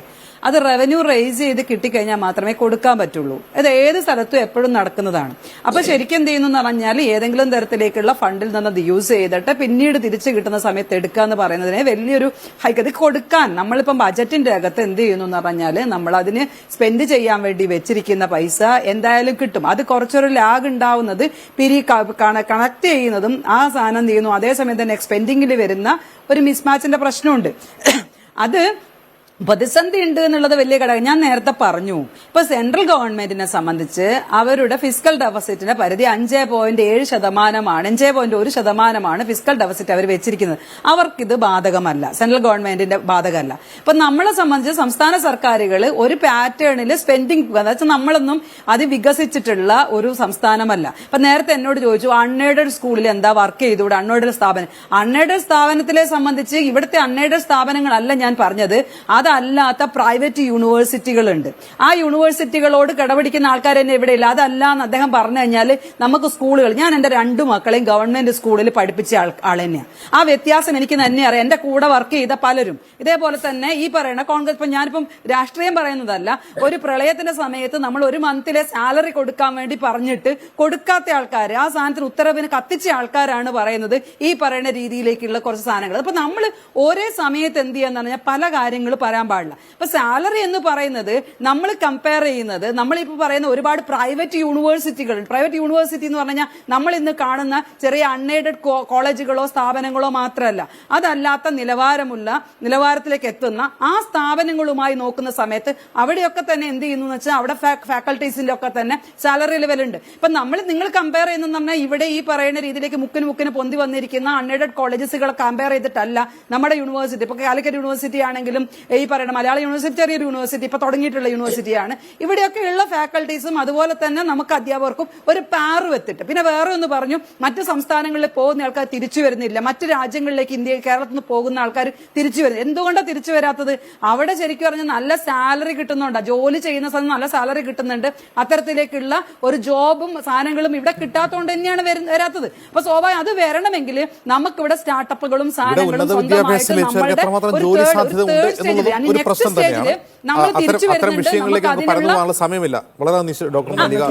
അത് റവന്യൂ റേസ് ചെയ്ത് കിട്ടിക്കഴിഞ്ഞാൽ മാത്രമേ കൊടുക്കാൻ പറ്റുള്ളൂ. ഇത് ഏത് സ്ഥലത്തും എപ്പോഴും നടക്കുന്നതാണ്. അപ്പൊ ശരിക്കും എന്ത് ചെയ്യുന്നു എന്ന് പറഞ്ഞാൽ ഏതെങ്കിലും തരത്തിലേക്കുള്ള ഫണ്ടിൽ നിന്ന് അത് യൂസ് ചെയ്തിട്ട് പിന്നീട് തിരിച്ചു കിട്ടുന്ന സമയത്ത് എടുക്കുക എന്ന് പറയുന്നതിനെ വലിയൊരു ഹൈക്കത് കൊടുക്കാൻ നമ്മളിപ്പം ബജറ്റിന്റെ അകത്ത് എന്ത് ചെയ്യുന്നു എന്ന് പറഞ്ഞാൽ നമ്മൾ അതിന് സ്പെൻഡ് ചെയ്യാൻ വേണ്ടി വെച്ചിരിക്കുന്ന പൈസ എന്തായാലും കിട്ടും. അത് കുറച്ചൊരു ലാഗ് ഉണ്ടാവുന്നത് കണക്ട് ചെയ്യുന്നതും ആ സാധനം എന്ത് ചെയ്യുന്നു, അതേസമയം തന്നെ എക്സ്പെൻഡിങ്ങിൽ വരുന്ന ഒരു മിസ്മാച്ചിന്റെ പ്രശ്നമുണ്ട്. അത് പ്രതിസന്ധി ഉണ്ട് എന്നുള്ളത് വലിയ ഘടകം. ഞാൻ നേരത്തെ പറഞ്ഞു, ഇപ്പൊ സെൻട്രൽ ഗവൺമെന്റിനെ സംബന്ധിച്ച് അവരുടെ ഫിസ്ക്കൽ ഡെഫിസിറ്റിന്റെ പരിധി 5.7%, 5.1% ഫിസ്ക്കൽ ഡെഫിസിറ്റ് അവർ വെച്ചിരിക്കുന്നത്. അവർക്കിത് ബാധകമല്ല, സെൻട്രൽ ഗവൺമെന്റിന്റെ ബാധകമല്ല. ഇപ്പൊ നമ്മളെ സംബന്ധിച്ച് സംസ്ഥാന സർക്കാരുകൾ ഒരു പാറ്റേണിൽ സ്പെൻഡിങ്, അതായത് നമ്മളൊന്നും അത് വികസിച്ചിട്ടുള്ള ഒരു സംസ്ഥാനമല്ല. ഇപ്പൊ നേരത്തെ എന്നോട് ചോദിച്ചു അൺഎയ്ഡഡ് സ്കൂളിൽ എന്താ വർക്ക് ചെയ്തുകൂടെ, അൺഎയ്ഡഡ് സ്ഥാപനത്തിലെ സംബന്ധിച്ച് ഇവിടുത്തെ അൺഎയ്ഡഡ് സ്ഥാപനങ്ങളല്ല ഞാൻ പറഞ്ഞത്, അതല്ലാത്ത പ്രൈവറ്റ് യൂണിവേഴ്സിറ്റികളുണ്ട്. ആ യൂണിവേഴ്സിറ്റികളോട് കടപിടിക്കുന്ന ആൾക്കാർ തന്നെ ഇവിടെയില്ല. അതല്ല എന്ന് അദ്ദേഹം പറഞ്ഞു കഴിഞ്ഞാൽ നമുക്ക് സ്കൂളുകൾ, ഞാൻ എന്റെ 2 മക്കളെയും ഗവൺമെന്റ് സ്കൂളിൽ പഠിപ്പിച്ച ആൾ തന്നെയാണ്. ആ വ്യത്യാസം എനിക്ക് തന്നെ അറിയാം. എന്റെ കൂടെ വർക്ക് ചെയ്ത പലരും ഇതേപോലെ തന്നെ ഈ പറയുന്ന കോൺഗ്രസ്, ഇപ്പം ഞാനിപ്പം രാഷ്ട്രീയം പറയുന്നതല്ല, ഒരു പ്രളയത്തിന്റെ സമയത്ത് നമ്മൾ ഒരു മന്തിലെ സാലറി കൊടുക്കാൻ വേണ്ടി പറഞ്ഞിട്ട് കൊടുക്കാത്ത ആൾക്കാർ, ആ സാധനത്തിന് ഉത്തരവിന് കത്തിച്ച ആൾക്കാരാണ് പറയുന്നത് ഈ പറയുന്ന രീതിയിലേക്കുള്ള കുറച്ച് സാധനങ്ങൾ. അപ്പൊ നമ്മൾ ഒരേ സമയത്ത് എന്ത് ചെയ്യാന്ന് പറഞ്ഞാൽ പല കാര്യങ്ങൾ പറയാൻ പാടില്ല. ഇപ്പൊ സാലറി എന്ന് പറയുന്നത് നമ്മൾ കമ്പയർ ചെയ്യുന്നത്, നമ്മളിപ്പോ പറയുന്ന ഒരുപാട് പ്രൈവറ്റ് യൂണിവേഴ്സിറ്റികൾ, പ്രൈവറ്റ് യൂണിവേഴ്സിറ്റി എന്ന് പറഞ്ഞാൽ നമ്മൾ ഇന്ന് കാണുന്ന ചെറിയ അൺഎയ്ഡഡ് കോളേജുകളോ സ്ഥാപനങ്ങളോ മാത്രമല്ല, അതല്ലാത്ത നിലവാരത്തിലേക്ക് എത്തുന്ന ആ സ്ഥാപനങ്ങളുമായി നോക്കുന്ന സമയത്ത് അവിടെയൊക്കെ തന്നെ എന്ത് ചെയ്യുന്നു എന്ന് വെച്ചാൽ അവിടെ ഫാക്കൽറ്റീസിന്റെ ഒക്കെ തന്നെ സാലറി ലെവൽ ഉണ്ട്. ഇപ്പൊ നിങ്ങൾ കമ്പയർ ചെയ്യുന്ന പറഞ്ഞാൽ ഇവിടെ ഈ പറയുന്ന രീതിയിലേക്ക് മുക്കിന് പൊന്തി വന്നിരിക്കുന്ന അൺഎയ്ഡഡ് കോളേജസുകളെ കമ്പയർ ചെയ്തിട്ടല്ല നമ്മുടെ യൂണിവേഴ്സിറ്റി. ഇപ്പൊ കാലിക്കറ്റ് യൂണിവേഴ്സിറ്റി ആണെങ്കിലും ഈ പറയുന്ന മലയാള യൂണിവേഴ്സിറ്റി ചെറിയൊരു യൂണിവേഴ്സിറ്റി, ഇപ്പൊ തുടങ്ങിയിട്ടുള്ള യൂണിവേഴ്സിറ്റിയാണ്. ഇവിടെയൊക്കെയുള്ള ഫാക്കൽറ്റീസും അതുപോലെ തന്നെ നമുക്ക് അധ്യാപകർക്കും ഒരു പാറ് വെത്തിട്ട്, പിന്നെ വേറെ ഒന്ന് പറഞ്ഞു, മറ്റു സംസ്ഥാനങ്ങളിൽ പോകുന്ന ആൾക്കാർ തിരിച്ചു വരുന്നില്ല, മറ്റു രാജ്യങ്ങളിലേക്ക് കേരളത്തിൽ നിന്ന് പോകുന്ന ആൾക്കാർ തിരിച്ചു വരുന്നത്. എന്തുകൊണ്ടാണ് തിരിച്ചു വരാത്തത്? അവിടെ ശരിക്കും പറഞ്ഞാൽ നല്ല സാലറി കിട്ടുന്നുണ്ട്, ജോലി ചെയ്യുന്ന സമയത്ത് നല്ല സാലറി കിട്ടുന്നുണ്ട്. അത്തരത്തിലേക്കുള്ള ഒരു ജോബും സാധനങ്ങളും ഇവിടെ കിട്ടാത്തതുകൊണ്ട് തന്നെയാണ് വരാത്തത്. അപ്പൊ സ്വാഭാവികം അത് വരണമെങ്കിൽ നമുക്കിവിടെ സ്റ്റാർട്ടപ്പുകളും സാധനങ്ങളും സ്വന്തമായിട്ട് അത്തരം വിഷയങ്ങളിലേക്ക് പറഞ്ഞു പോകാനുള്ള സമയമില്ല. വളരെ doctor Mallika,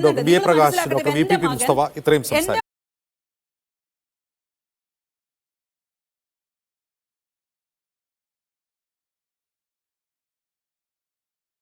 doctor B. Prakash, doctor V. P. Mustafa ഇത്രയും സംസാരിച്ചു.